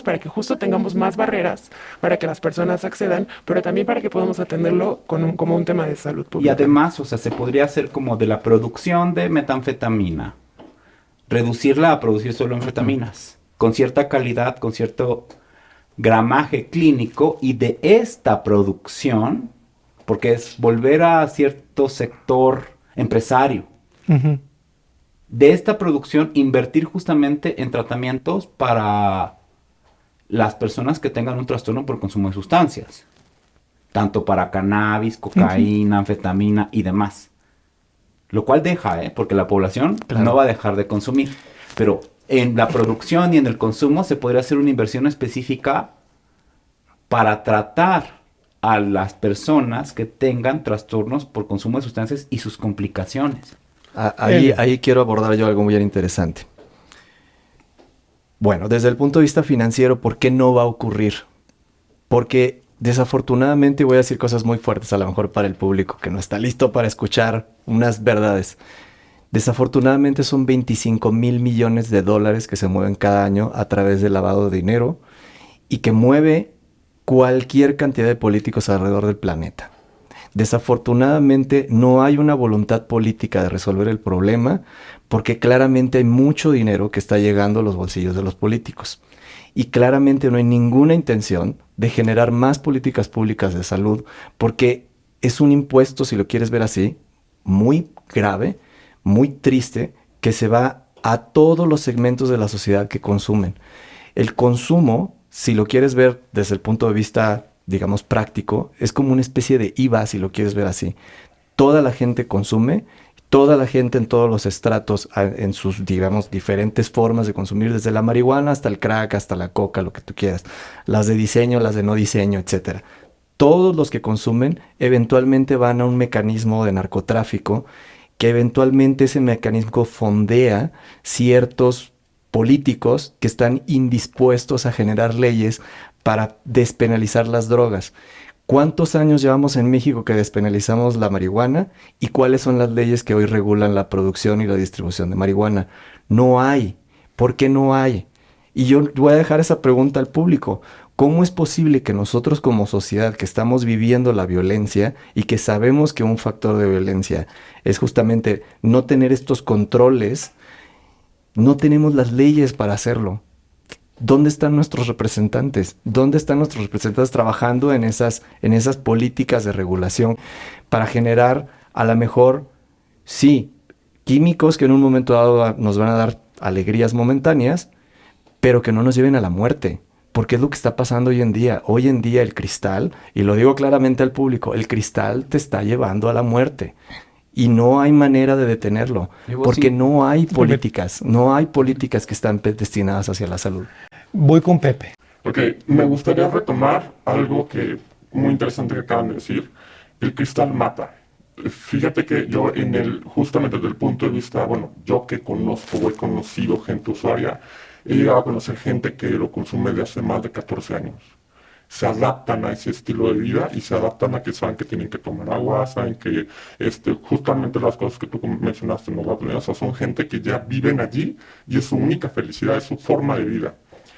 para que justo tengamos más barreras para que las personas accedan, pero también para que podamos atenderlo como un tema de salud Y pública. además, o sea, se podría hacer como de la producción de metanfetamina, reducirla a producir solo anfetaminas, con cierta calidad, con cierto gramaje clínico, y de esta producción, porque es volver a cierto sector empresario, Ujú. de esta producción invertir justamente en tratamientos para las personas que tengan un trastorno por consumo de sustancias, tanto para cannabis, cocaína, anfetamina y demás. Lo cual deja, porque la población Claro. no va a dejar de consumir, pero en la producción y en el consumo se podría hacer una inversión específica para tratar a las personas que tengan trastornos por consumo de sustancias y sus complicaciones. Ahí quiero abordar yo algo muy interesante. Bueno, desde el punto de vista financiero, ¿por qué no va a ocurrir? Porque desafortunadamente voy a decir cosas muy fuertes a lo mejor para el público que no está listo para escuchar unas verdades. Desafortunadamente son 25,000 millones de dólares que se mueven cada año a través del lavado de dinero y que mueve cualquier cantidad de políticos alrededor del planeta. Desafortunadamente no hay una voluntad política de resolver el problema porque claramente hay mucho dinero que está llegando a los bolsillos de los políticos. Y claramente no hay ninguna intención de generar más políticas públicas de salud porque es un impuesto, si lo quieres ver así, muy grave, muy triste, que se va a todos los segmentos de la sociedad que consumen. El consumo, si lo quieres ver desde el punto de vista, digamos, práctico, es como una especie de IVA, si lo quieres ver así. Toda la gente consume, toda la gente en todos los estratos, en sus, digamos, diferentes formas de consumir, desde la marihuana hasta el crack, hasta la coca, lo que tú quieras. Las de diseño, las de no diseño, etcétera. Todos los que consumen eventualmente van a un mecanismo de narcotráfico que eventualmente ese mecanismo fondea ciertos políticos que están indispuestos a generar leyes para despenalizar las drogas. ¿Cuántos años llevamos en México que despenalizamos la marihuana? ¿Y cuáles son las leyes que hoy regulan la producción y la distribución de marihuana? No hay. ¿Por qué no hay? Y yo voy a dejar esa pregunta al público. ¿Cómo es posible que nosotros como sociedad que estamos viviendo la violencia y que sabemos que un factor de violencia es justamente no tener estos controles, no tenemos las leyes para hacerlo? ¿Dónde están nuestros representantes? ¿Dónde están nuestros representantes trabajando en esas políticas de regulación para generar, a lo mejor, sí, químicos que en un momento dado nos van a dar alegrías momentáneas, pero que no nos lleven a la muerte? Porque es lo que está pasando hoy en día. Hoy en día el cristal, y lo digo claramente al público, el cristal te está llevando a la muerte. Y no hay manera de detenerlo, porque no hay políticas que están destinadas hacia la salud. Voy con Pepe. Ok, me gustaría retomar algo que muy interesante que acaban de decir. El cristal mata. Fíjate que yo justamente desde el punto de vista, bueno, yo que conozco o he conocido gente usuaria, he llegado a conocer gente que lo consume de hace más de 14 años. se adaptan a ese estilo de vida y se adaptan a que saben que tienen que tomar agua, saben que justamente las cosas que tú mencionaste en Nueva Orleans, o sea, son gente que ya viven allí y es su única felicidad, es su forma de vida.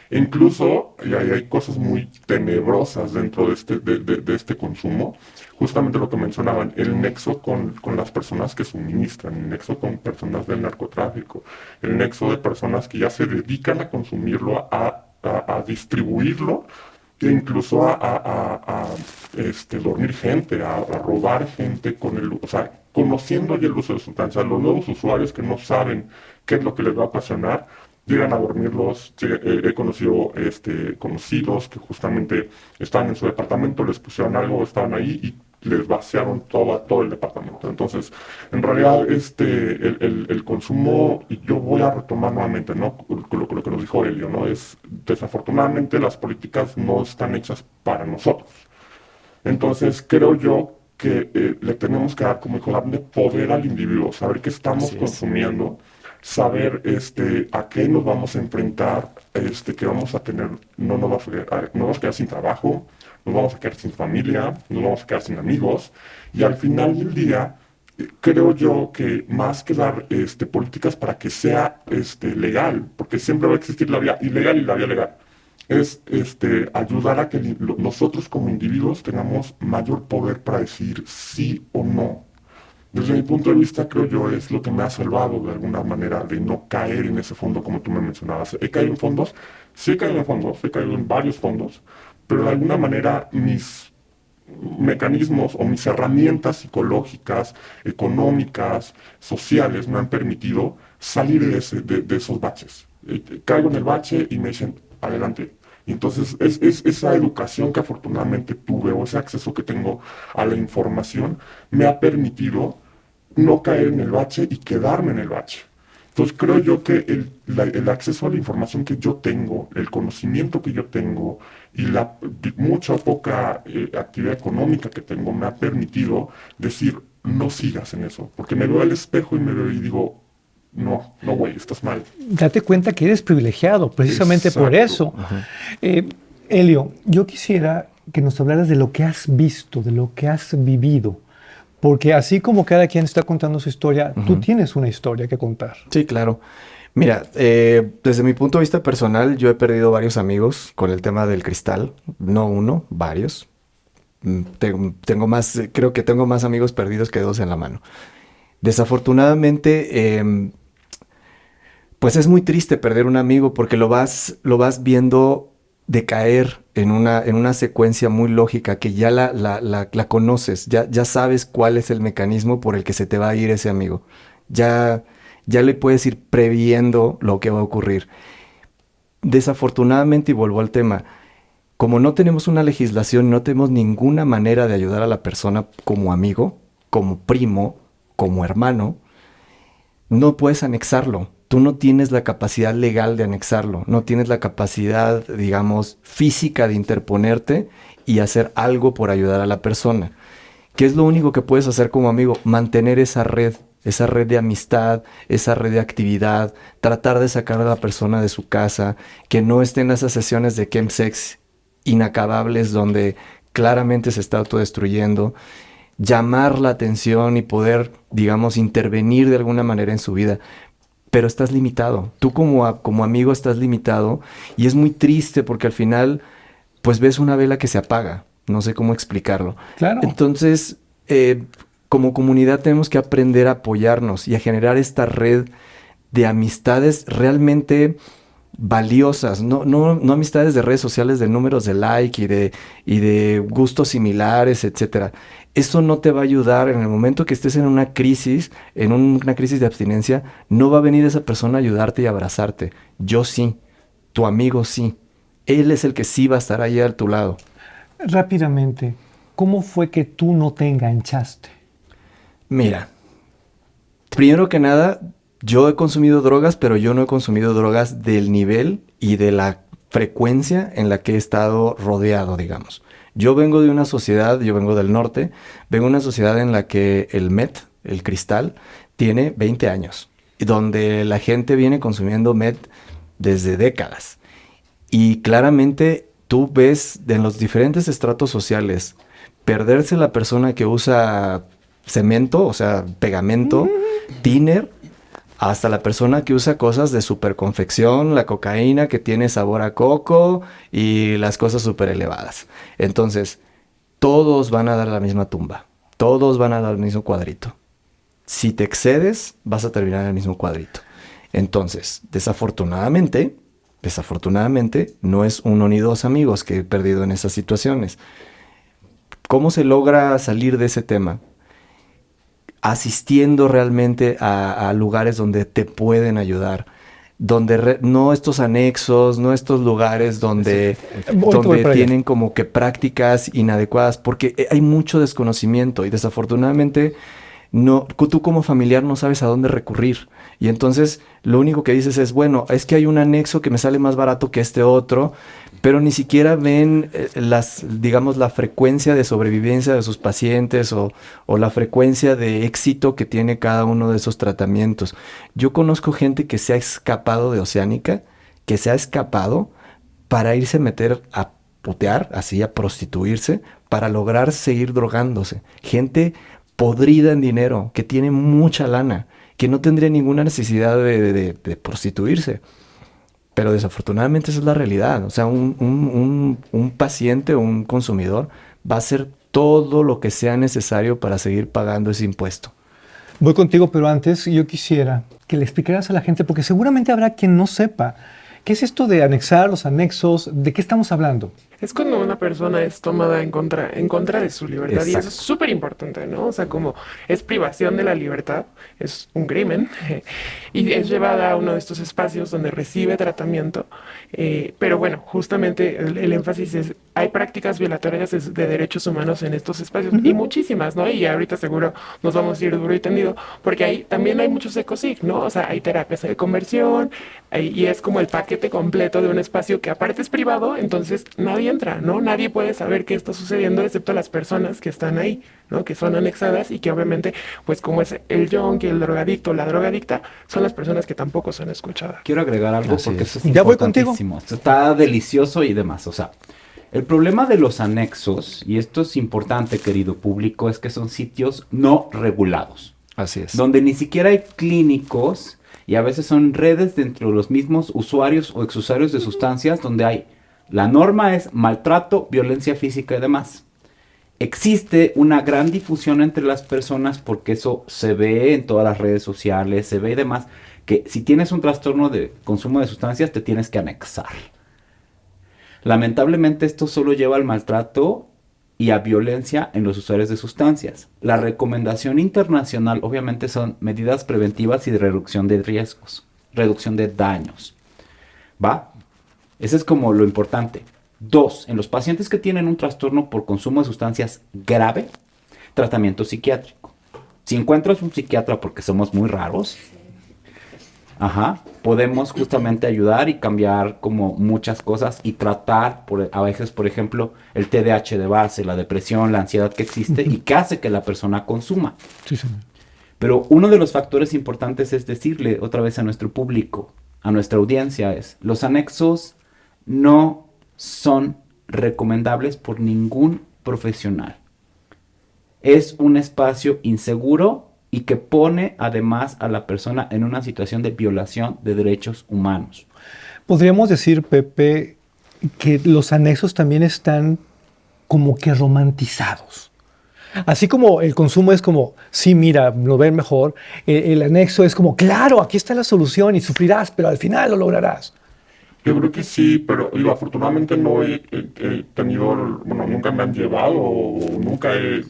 E incluso y hay cosas muy tenebrosas dentro de este consumo, justamente lo que mencionaban, el nexo con las personas que suministran, el nexo con personas del narcotráfico, el nexo de personas que ya se dedican a consumirlo, a distribuirlo, e incluso dormir gente, a robar gente o sea, conociendo ya el uso de sustancias. Los nuevos usuarios que no saben qué es lo que les va a ocasionar, llegan a dormirlos. Sí, he conocido conocidos que justamente estaban en su departamento, les pusieron algo, estaban ahí y les vaciaron todo el departamento. Entonces, en realidad, el consumo, y yo voy a retomar nuevamente, ¿no? Lo que nos dijo Elio, ¿no? Desafortunadamente, las políticas no están hechas para nosotros. Entonces, creo yo que le tenemos que dar, como dijo Daphne, poder al individuo, saber qué estamos consumiendo, saber a qué nos vamos a enfrentar, que vamos a tener, no vamos a quedar sin trabajo, nos vamos a quedar sin familia, nos vamos a quedar sin amigos, y al final del día, creo yo que más que dar políticas para que sea legal, porque siempre va a existir la vía ilegal y la vía legal, es ayudar a que nosotros como individuos tengamos mayor poder para decir sí o no. Desde mi punto de vista, creo yo, es lo que me ha salvado de alguna manera de no caer en ese fondo como tú me mencionabas. He caído en fondos, sí he caído en fondos, he caído en varios fondos, pero de alguna manera mis mecanismos o mis herramientas psicológicas, económicas, sociales me han permitido salir de esos baches. Caigo en el bache y me dicen, adelante. Y entonces es esa educación que afortunadamente tuve o ese acceso que tengo a la información me ha permitido no caer en el bache y quedarme en el bache. Entonces creo yo que el acceso a la información que yo tengo, el conocimiento que yo tengo y la mucha o poca actividad económica que tengo me ha permitido decir, no sigas en eso, porque me veo al espejo y me veo y digo, no, güey, estás mal. Date cuenta que eres privilegiado, precisamente por eso. Elio, yo quisiera que nos hablaras de lo que has visto, de lo que has vivido. Porque así como cada quien está contando su historia, tú tienes una historia que contar. Sí, claro. Mira, desde mi punto de vista personal, yo he perdido varios amigos con el tema del cristal. No uno, varios. Tengo más, creo que tengo más amigos perdidos que dedos en la mano. Desafortunadamente, pues es muy triste perder un amigo porque lo vas viendo decaer en una secuencia muy lógica que ya la conoces, ya sabes cuál es el mecanismo por el que se te va a ir ese amigo. Ya le puedes ir previendo lo que va a ocurrir. Desafortunadamente, y vuelvo al tema, como no tenemos una legislación, no tenemos ninguna manera de ayudar a la persona como amigo, como primo, como hermano, no puedes anexarlo. Tú no tienes la capacidad legal de anexarlo, no tienes la capacidad, digamos, física de interponerte y hacer algo por ayudar a la persona. ¿Qué es lo único que puedes hacer como amigo? Mantener esa red de amistad, esa red de actividad, tratar de sacar a la persona de su casa, que no esté en esas sesiones de chemsex inacabables donde claramente se está autodestruyendo, llamar la atención y poder, digamos, intervenir de alguna manera en su vida. Pero estás limitado. Tú como amigo estás limitado y es muy triste porque al final pues ves una vela que se apaga. No sé cómo explicarlo. Claro. Entonces, como comunidad tenemos que aprender a apoyarnos y a generar esta red de amistades realmente valiosas. No amistades de redes sociales de números de like y de gustos similares, etcétera. Eso no te va a ayudar en el momento que estés en una crisis de abstinencia. No va a venir esa persona a ayudarte y abrazarte. Yo sí, tu amigo sí. Él es el que sí va a estar ahí a tu lado. Rápidamente, ¿cómo fue que tú no te enganchaste? Mira, primero que nada, yo he consumido drogas, pero yo no he consumido drogas del nivel y de la frecuencia en la que he estado rodeado, digamos. Yo vengo de una sociedad, yo vengo del norte, vengo de una sociedad en la que el meth, el cristal, tiene 20 años, donde la gente viene consumiendo meth desde décadas. Y claramente tú ves en los diferentes estratos sociales perderse la persona que usa cemento, o sea, pegamento, thinner, hasta la persona que usa cosas de super confección, la cocaína que tiene sabor a coco y las cosas súper elevadas. Entonces, todos van a dar la misma tumba. Todos van a dar el mismo cuadrito. Si te excedes, vas a terminar en el mismo cuadrito. Entonces, desafortunadamente, no es uno ni dos amigos que he perdido en esas situaciones. ¿Cómo se logra salir de ese tema? Asistiendo realmente a lugares donde te pueden ayudar, donde no estos anexos, no estos lugares donde, donde tienen como que prácticas inadecuadas, porque hay mucho desconocimiento y desafortunadamente no, tú como familiar no sabes a dónde recurrir. Y entonces lo único que dices es, bueno, es que hay un anexo que me sale más barato que este otro, pero ni siquiera ven digamos, la frecuencia de sobrevivencia de sus pacientes o la frecuencia de éxito que tiene cada uno de esos tratamientos. Yo conozco gente que se ha escapado de Oceánica, que se ha escapado para irse a meter a putear, así a prostituirse, para lograr seguir drogándose. Gente podrida en dinero, que tiene mucha lana, que no tendría ninguna necesidad de prostituirse. Pero desafortunadamente esa es la realidad. O sea, un paciente o un consumidor va a hacer todo lo que sea necesario para seguir pagando ese impuesto. Voy contigo, pero antes yo quisiera que le explicaras a la gente, porque seguramente habrá quien no sepa, ¿qué es esto de anexar los anexos? ¿De qué estamos hablando? Es cuando una persona es tomada en contra de su libertad. Exacto. Y eso es súper importante, ¿no? O sea, como es privación de la libertad, es un crimen, y es llevada a uno de estos espacios donde recibe tratamiento. Pero bueno, justamente el énfasis es, hay prácticas violatorias de derechos humanos en estos espacios, y muchísimas, ¿no? Y ahorita seguro nos vamos a ir duro y tendido, porque también hay muchos ecosig, ¿no? O sea, hay terapias de conversión, y es como el paquete completo de un espacio que aparte es privado, entonces nadie entra, ¿no? Nadie puede saber qué está sucediendo excepto las personas que están ahí, ¿no? Que son anexadas y que obviamente, pues como es el yonki, el drogadicto, la drogadicta, son las personas que tampoco son escuchadas. Quiero agregar algo Así porque es. eso es Ya voy contigo. importantísimo. Esto está delicioso y demás. O sea, el problema de los anexos, y esto es importante, querido público, es que son sitios no regulados, Así es. donde ni siquiera hay clínicos y a veces son redes dentro de los mismos usuarios o exusuarios de sustancias donde hay, la norma es maltrato, violencia física y demás. Existe una gran difusión entre las personas porque eso se ve en todas las redes sociales, se ve y demás, que si tienes un trastorno de consumo de sustancias te tienes que anexar. Lamentablemente esto solo lleva al maltrato y a violencia en los usuarios de sustancias. La recomendación internacional obviamente son medidas preventivas y de reducción de riesgos, reducción de daños. ¿Va? Ese es como lo importante. 2. En los pacientes que tienen un trastorno por consumo de sustancias grave, tratamiento psiquiátrico. Si encuentras un psiquiatra, porque somos muy raros, podemos justamente ayudar y cambiar como muchas cosas y tratar a veces, por ejemplo, el TDAH de base, la depresión, la ansiedad que existe y que hace que la persona consuma. Sí, señor. Pero uno de los factores importantes es decirle otra vez a nuestro público, a nuestra audiencia, es los anexos no son recomendables por ningún profesional. Es un espacio inseguro y que pone además a la persona en una situación de violación de derechos humanos. Podríamos decir, Pepe, que los anexos también están como que romantizados. Así como el consumo es como, sí, mira, lo ven mejor, el anexo es como, claro, aquí está la solución y sufrirás, pero al final lo lograrás. Yo creo que sí, pero digo, afortunadamente no he tenido, bueno, nunca me han llevado o nunca he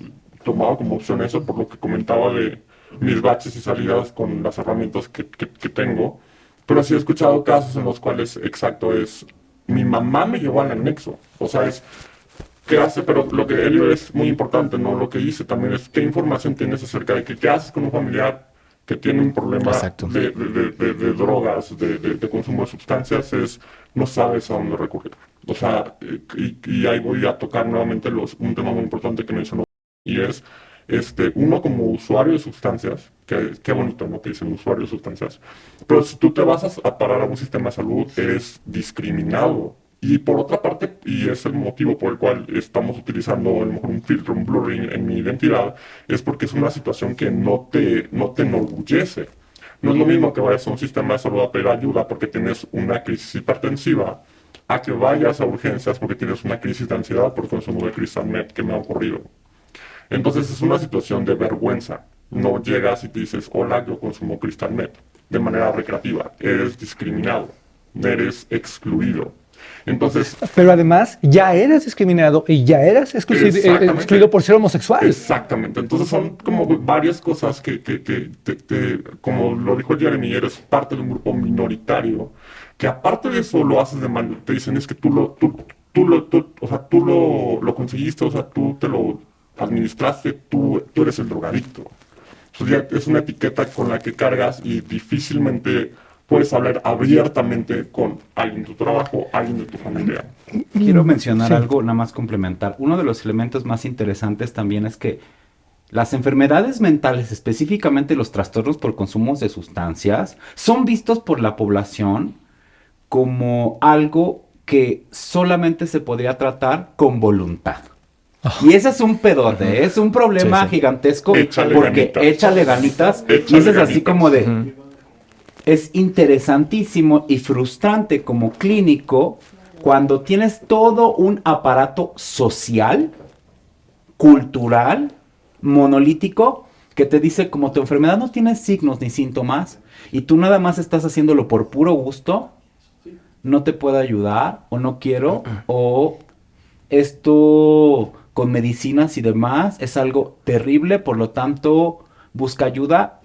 tomado como opción eso, por lo que comentaba de mis baches y salidas con las herramientas que tengo. Pero sí he escuchado casos en los cuales, exacto, es, mi mamá me llevó al anexo. O sea, es, ¿qué hace? Pero lo que él es muy importante, ¿no? Lo que dice también es, ¿qué información tienes acerca de qué haces con un familiar que tiene un problema Exacto. de drogas, de consumo de sustancias? Es, no sabes a dónde recurrir. O sea, y ahí voy a tocar nuevamente un tema muy importante que mencionó, y es, uno como usuario de sustancias, que qué bonito, ¿no? Que dicen usuario de sustancias, pero si tú te vas a parar a un sistema de salud, eres discriminado Y por otra parte, y es el motivo por el cual estamos utilizando a lo mejor un filtro, un blurring en mi identidad, es porque es una situación que no te enorgullece. No es lo mismo que vayas a un sistema de salud a pedir ayuda porque tienes una crisis hipertensiva, a que vayas a urgencias porque tienes una crisis de ansiedad por consumo de Crystal Met que me ha ocurrido. Entonces es una situación de vergüenza. No llegas y te dices, hola, yo consumo Crystal Met de manera recreativa. Eres discriminado, eres excluido. Entonces, Pero además ya eres discriminado y ya eres Exactamente. excluido por ser homosexual. exactamente. Entonces son como varias cosas como lo dijo Jeremy, eres parte de un grupo minoritario, que aparte de eso lo haces de mal, te dicen es que o sea, tú lo conseguiste, o sea, tú te lo administraste, tú eres el drogadicto. Entonces ya es una etiqueta con la que cargas y difícilmente puedes hablar abiertamente con alguien de tu trabajo, alguien de tu familia. Quiero mencionar Sí. algo, nada más complementar. Uno de los elementos más interesantes también es que las enfermedades mentales, específicamente los trastornos por consumos de sustancias, son vistos por la población como algo que solamente se podría tratar con voluntad. Y ese es un pedote, es un problema Sí, sí. gigantesco Échale porque ganitas. échale ganitas y Échale eso es así ganitas. como de... Es interesantísimo y frustrante como clínico cuando tienes todo un aparato social, cultural, monolítico, que te dice como tu enfermedad no tiene signos ni síntomas y tú nada más estás haciéndolo por puro gusto, no te puedo ayudar o no quiero o esto con medicinas y demás es algo terrible, por lo tanto busca ayuda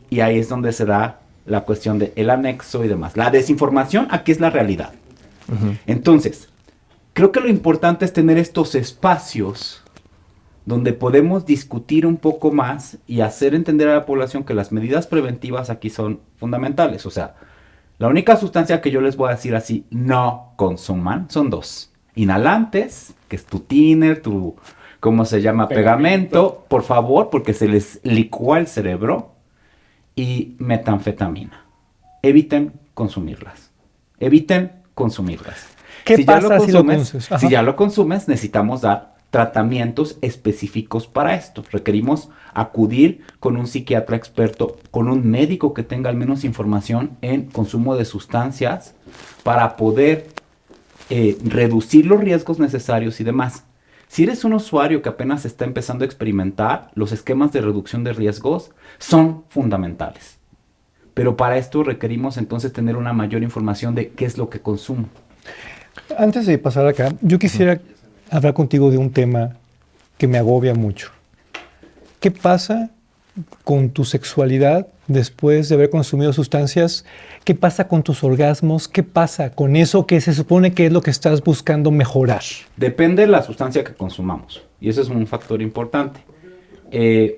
y ahí es donde se da la cuestión del anexo y demás. La desinformación aquí es la realidad. Entonces, creo que lo importante es tener estos espacios donde podemos discutir un poco más y hacer entender a la población que las medidas preventivas aquí son fundamentales. O sea, la única sustancia que yo les voy a decir así, no consuman, son dos. Inhalantes, que es tu thinner, tu, ¿cómo se llama? Pegamento, por favor, porque se les licúa el cerebro. Y metanfetamina. Eviten consumirlas. Eviten consumirlas. ¿Qué pasa si lo consumes? Ajá. Si ya lo consumes, necesitamos dar tratamientos específicos para esto. Requerimos acudir con un psiquiatra experto, con un médico que tenga al menos información en consumo de sustancias para poder reducir los riesgos necesarios y demás. Si eres un usuario que apenas está empezando a experimentar, los esquemas de reducción de riesgos son fundamentales. Pero para esto requerimos entonces tener una mayor información de qué es lo que consumo. Antes de pasar acá, yo quisiera hablar contigo de un tema que me agobia mucho. ¿Qué pasa con tu sexualidad después de haber consumido sustancias? ¿Qué pasa con tus orgasmos? ¿Qué pasa con eso que se supone que es lo que estás buscando mejorar? Depende de la sustancia que consumamos. Y eso es un factor importante.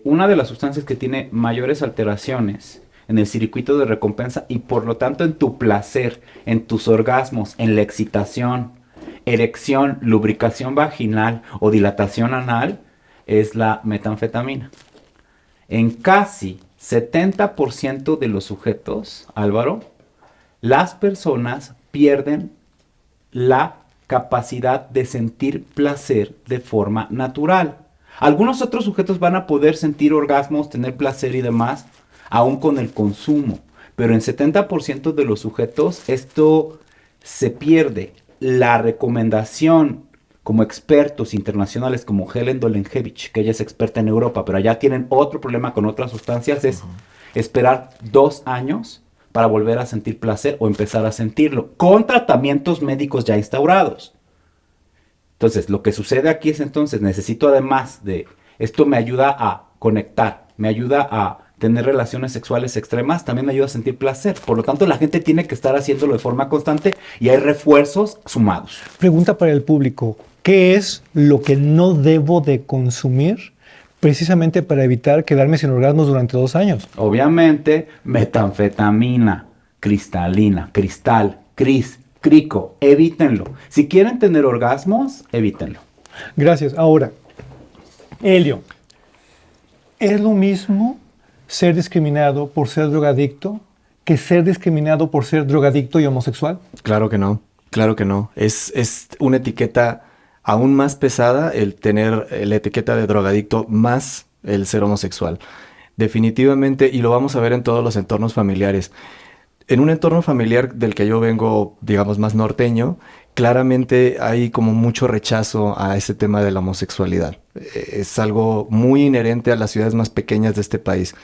Una de las sustancias que tiene mayores alteraciones en el circuito de recompensa y por lo tanto en tu placer, en tus orgasmos, en la excitación, erección, lubricación vaginal o dilatación anal, es la metanfetamina. En casi 70% de los sujetos, Álvaro, las personas pierden la capacidad de sentir placer de forma natural. Algunos otros sujetos van a poder sentir orgasmos, tener placer y demás, aún con el consumo. Pero en 70% de los sujetos esto se pierde. La recomendación como expertos internacionales como Helen Dolenjevich, que ella es experta en Europa, pero allá tienen otro problema con otras sustancias, es esperar 2 años para volver a sentir placer o empezar a sentirlo, con tratamientos médicos ya instaurados. Entonces, lo que sucede aquí es entonces, necesito además de, esto me ayuda a conectar, me ayuda a tener relaciones sexuales extremas, también me ayuda a sentir placer. Por lo tanto, la gente tiene que estar haciéndolo de forma constante y hay refuerzos sumados. Pregunta para el público. ¿Qué es lo que no debo de consumir precisamente para evitar quedarme sin orgasmos durante 2 años? Obviamente, metanfetamina, cristalina, cristal, crico, evítenlo. Si quieren tener orgasmos, evítenlo. Gracias. Ahora, Helio, ¿es lo mismo ser discriminado por ser drogadicto que ser discriminado por ser drogadicto y homosexual? Claro que no. claro que no. Es una etiqueta aún más pesada el tener la etiqueta de drogadicto más el ser homosexual. Definitivamente, y lo vamos a ver en todos los entornos familiares. En un entorno familiar del que yo vengo, digamos, más norteño, claramente hay como mucho rechazo a ese tema de la homosexualidad. Es algo muy inherente a las ciudades más pequeñas de este país.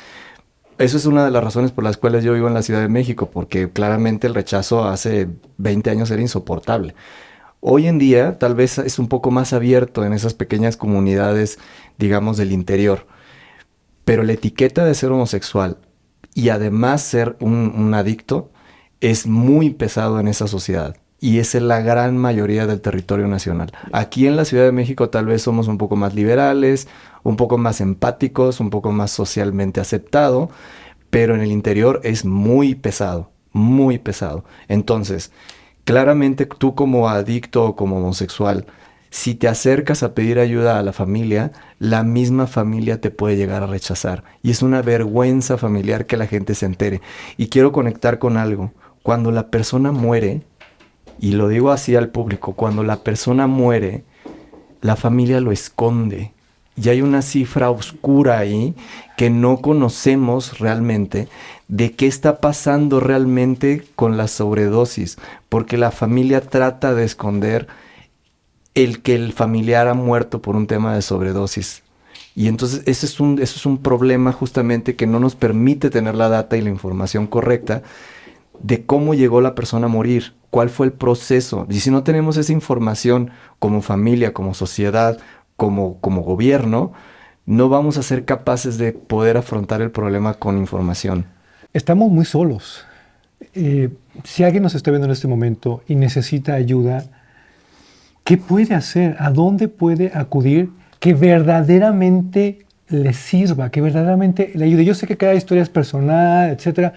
Eso es una de las razones por las cuales yo vivo en la Ciudad de México, porque claramente el rechazo hace 20 años era insoportable. Hoy en día tal vez es un poco más abierto en esas pequeñas comunidades, digamos, del interior. Pero la etiqueta de ser homosexual y además ser un adicto es muy pesado en esa sociedad. Y es en la gran mayoría del territorio nacional. Aquí en la Ciudad de México tal vez somos un poco más liberales, un poco más empáticos, un poco más socialmente aceptado, pero en el interior es muy pesado, muy pesado. Entonces, claramente tú como adicto o como homosexual, si te acercas a pedir ayuda a la familia, la misma familia te puede llegar a rechazar. Y es una vergüenza familiar que la gente se entere. Y quiero conectar con algo. Cuando la persona muere, y lo digo así al público, cuando la persona muere, la familia lo esconde. Y hay una cifra oscura ahí que no conocemos realmente de qué está pasando realmente con la sobredosis, porque la familia trata de esconder el que el familiar ha muerto por un tema de sobredosis. Y entonces eso es un problema justamente que no nos permite tener la data y la información correcta de cómo llegó la persona a morir, cuál fue el proceso. Y si no tenemos esa información como familia, como sociedad, como gobierno, no vamos a ser capaces de poder afrontar el problema con información. Estamos muy solos. Si alguien nos está viendo en este momento y necesita ayuda, ¿qué puede hacer? ¿A dónde puede acudir que verdaderamente le sirva, que verdaderamente le ayude? Yo sé que cada historia es personal, etcétera,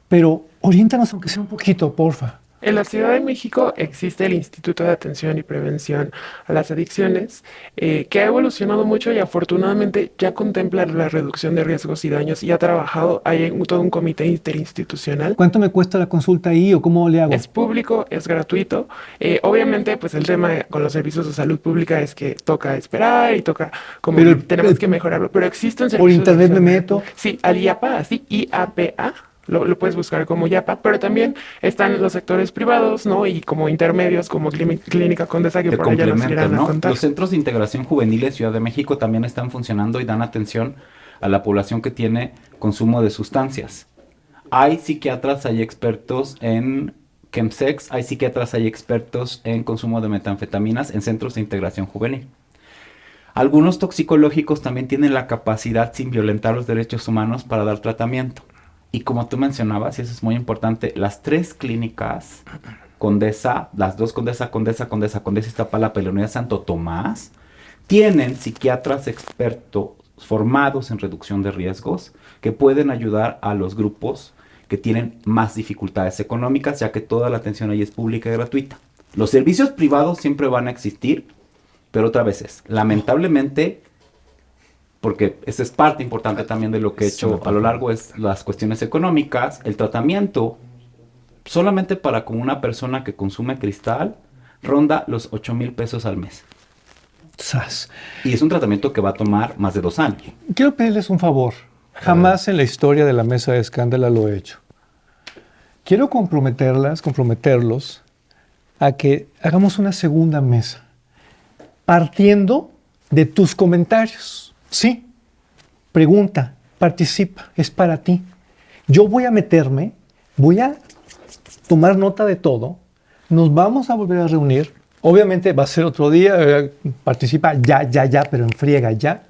pero oriéntanos aunque sea un poquito, porfa. En la Ciudad de México existe el Instituto de Atención y Prevención a las Adicciones, que ha evolucionado mucho y afortunadamente ya contempla la reducción de riesgos y daños y ha trabajado, todo un comité interinstitucional. ¿Cuánto me cuesta la consulta ahí o cómo le hago? Es público, es gratuito. Obviamente, pues el tema con los servicios de salud pública es que toca esperar y toca, como Pero, tenemos que mejorarlo, pero existen por servicios internet me de salud. meto. Sí, al IAPA, así, IAPA. Lo puedes buscar como YAPA, pero también están los sectores privados, ¿no? Y como intermedios, como Clínica Condesa, que Te por allá nos complemento, irán a ¿no? contar. Los centros de integración juvenil de Ciudad de México también están funcionando y dan atención a la población que tiene consumo de sustancias. Hay psiquiatras, hay expertos en chemsex, hay psiquiatras, hay expertos en consumo de metanfetaminas en centros de integración juvenil. Algunos toxicológicos también tienen la capacidad, sin violentar los derechos humanos, para dar tratamiento. Y como tú mencionabas, y eso es muy importante, las tres clínicas Condesa, las dos Condesa Iztapalapa y la Unidad Santo Tomás, tienen psiquiatras expertos formados en reducción de riesgos que pueden ayudar a los grupos que tienen más dificultades económicas, ya que toda la atención ahí es pública y gratuita. Los servicios privados siempre van a existir, pero otra vez lamentablemente, porque esa es parte importante también de lo que he hecho a lo largo, es las cuestiones económicas, el tratamiento, solamente para como una persona que consume cristal, ronda los 8,000 pesos al mes. ¡Sas! Y es un tratamiento que va a tomar más de 2 años. Quiero pedirles un favor. Jamás en la historia de la mesa de escándalo lo he hecho. Quiero comprometerlos a que hagamos una segunda mesa, partiendo de tus comentarios. Sí, pregunta, participa, es para ti. Yo voy a meterme, voy a tomar nota de todo, nos vamos a volver a reunir. Obviamente va a ser otro día, participa ya, pero en friega ya.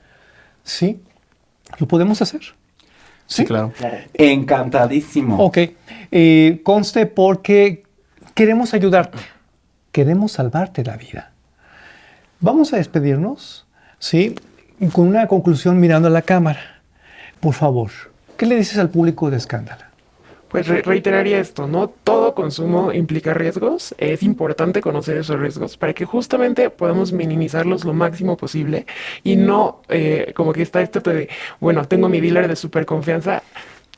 Sí, lo podemos hacer. Sí, claro. Encantadísimo. Ok, conste porque queremos ayudarte, queremos salvarte la vida. Vamos a despedirnos, ¿sí? Con una conclusión mirando a la cámara. Por favor, ¿qué le dices al público de Escándalo? Pues reiteraría esto, ¿no? Todo consumo implica riesgos. Es importante conocer esos riesgos para que justamente podamos minimizarlos lo máximo posible y no como que está esto de, bueno, tengo mi dealer de súper confianza.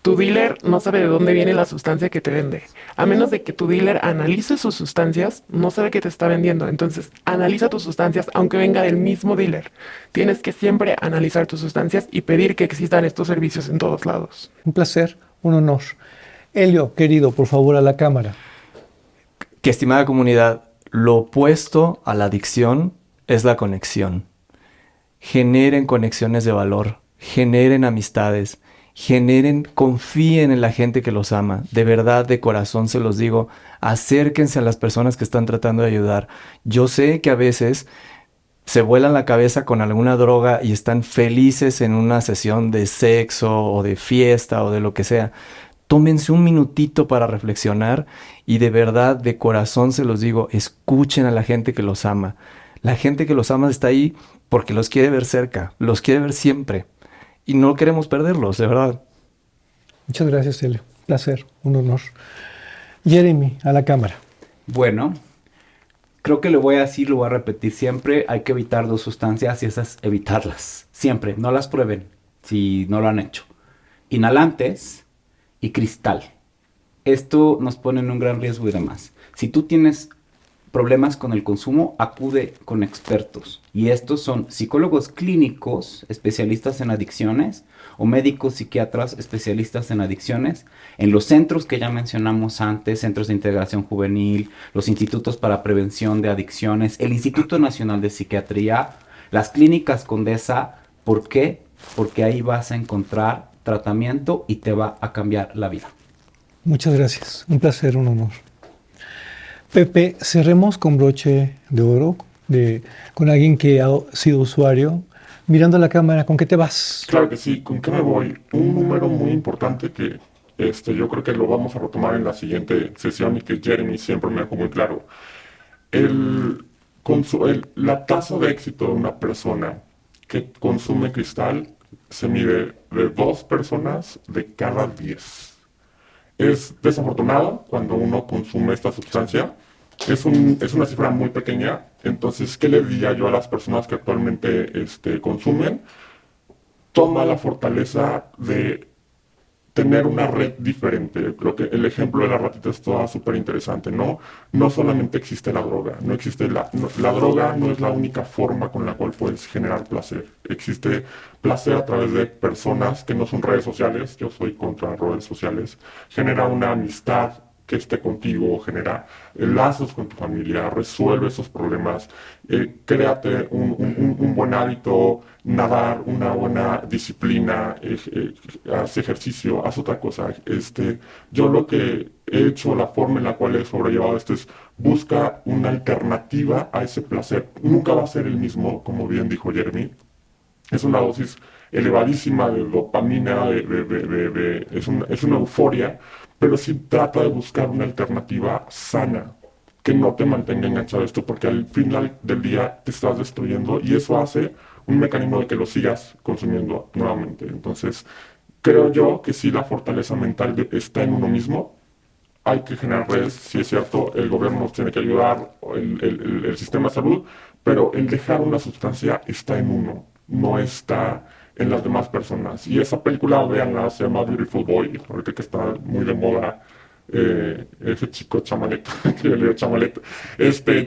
tu dealer no sabe de dónde viene la sustancia que te vende. A menos de que tu dealer analice sus sustancias, no sabe qué te está vendiendo. Entonces, analiza tus sustancias aunque venga del mismo dealer. Tienes que siempre analizar tus sustancias y pedir que existan estos servicios en todos lados. Un placer, un honor. Elio, querido, por favor, a la cámara. Que estimada comunidad, lo opuesto a la adicción es la conexión. Generen conexiones de valor, generen amistades, confíen en la gente que los ama. De verdad, de corazón se los digo, acérquense a las personas que están tratando de ayudar. Yo sé que a veces se vuelan la cabeza con alguna droga y están felices en una sesión de sexo o de fiesta o de lo que sea. Tómense un minutito para reflexionar y de verdad, de corazón se los digo, escuchen a la gente que los ama. La gente que los ama está ahí porque los quiere ver cerca, los quiere ver siempre. Y no queremos perderlos, de verdad. Muchas gracias, Elio. Un placer, un honor. Jeremy, a la cámara. Bueno, creo que lo voy a decir, lo voy a repetir siempre. Hay que evitar dos sustancias y esas evitarlas. Siempre, no las prueben si no lo han hecho. Inhalantes y cristal. Esto nos pone en un gran riesgo y demás. Si tú tienes problemas con el consumo, acude con expertos. Y estos son psicólogos clínicos, especialistas en adicciones, o médicos psiquiatras especialistas en adicciones, en los centros que ya mencionamos antes, centros de integración juvenil, los institutos para prevención de adicciones, el Instituto Nacional de Psiquiatría, las clínicas Condesa. ¿Por qué? Porque ahí vas a encontrar tratamiento y te va a cambiar la vida. Muchas gracias. Un placer, un honor. Pepe, cerremos con broche de oro, con alguien que ha sido usuario. Mirando a la cámara, ¿con qué te vas? Claro que sí, ¿con qué me voy? Un número muy importante que yo creo que lo vamos a retomar en la siguiente sesión y que Jeremy siempre me dejó muy claro. La tasa de éxito de una persona que consume cristal se mide de 2 personas de cada 10. Es desafortunado cuando uno consume esta sustancia. Es una cifra muy pequeña. Entonces, ¿qué le diría yo a las personas que actualmente consumen? Toma la fortaleza de tener una red diferente. Creo que el ejemplo de la ratita está súper interesante, ¿no? No solamente existe la droga, no existe la droga no es la única forma con la cual puedes generar placer. Existe placer a través de personas que no son redes sociales. Yo soy contra redes sociales. Genera una amistad que esté contigo, genera lazos con tu familia, resuelve esos problemas, créate un buen hábito, nadar, una buena disciplina, haz ejercicio, haz otra cosa. Yo lo que he hecho, la forma en la cual he sobrellevado esto es busca una alternativa a ese placer. Nunca va a ser el mismo, como bien dijo Jeremy. Es una dosis elevadísima de dopamina, es una euforia, pero sí trata de buscar una alternativa sana, que no te mantenga enganchado a esto, porque al final del día te estás destruyendo y eso hace un mecanismo de que lo sigas consumiendo nuevamente. Entonces, creo yo que sí la fortaleza mental está en uno mismo. Hay que generar redes, sí es cierto, el gobierno nos tiene que ayudar, el sistema de salud, pero el dejar una sustancia está en uno, no está en las demás personas. Y esa película, veanla, se llama Beautiful Boy, ahorita que está muy de moda, ese chico Chamalet, que yo le digo Chamalet,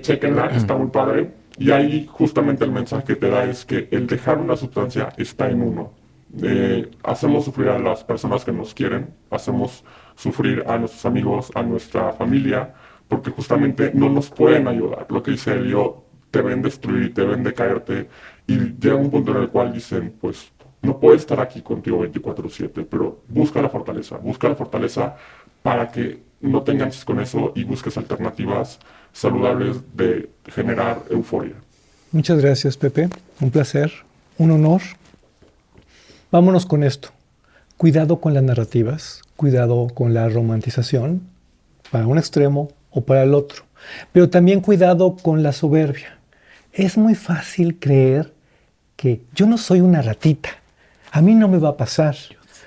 chequenla, está muy padre. Y ahí justamente el mensaje que te da es que el dejar una sustancia está en uno. Hacemos sufrir a las personas que nos quieren, hacemos sufrir a nuestros amigos, a nuestra familia, porque justamente no nos pueden ayudar. Lo que dice Elio, te ven destruir, te ven decaerte, y llega un punto en el cual dicen, pues, no puedo estar aquí contigo 24/7, pero busca la fortaleza para que no te enganches con eso y busques alternativas saludables de generar euforia. Muchas gracias, Pepe. Un placer, un honor. Vámonos con esto. Cuidado con las narrativas, cuidado con la romantización, para un extremo o para el otro. Pero también cuidado con la soberbia. Es muy fácil creer que yo no soy una ratita, a mí no me va a pasar.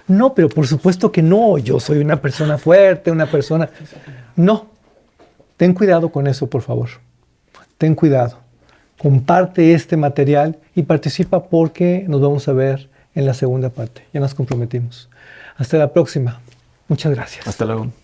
No, pero por supuesto que no, yo soy una persona fuerte, una persona... No, ten cuidado con eso, por favor. Ten cuidado. Comparte este material y participa porque nos vamos a ver en la segunda parte. Ya nos comprometimos. Hasta la próxima. Muchas gracias. Hasta luego.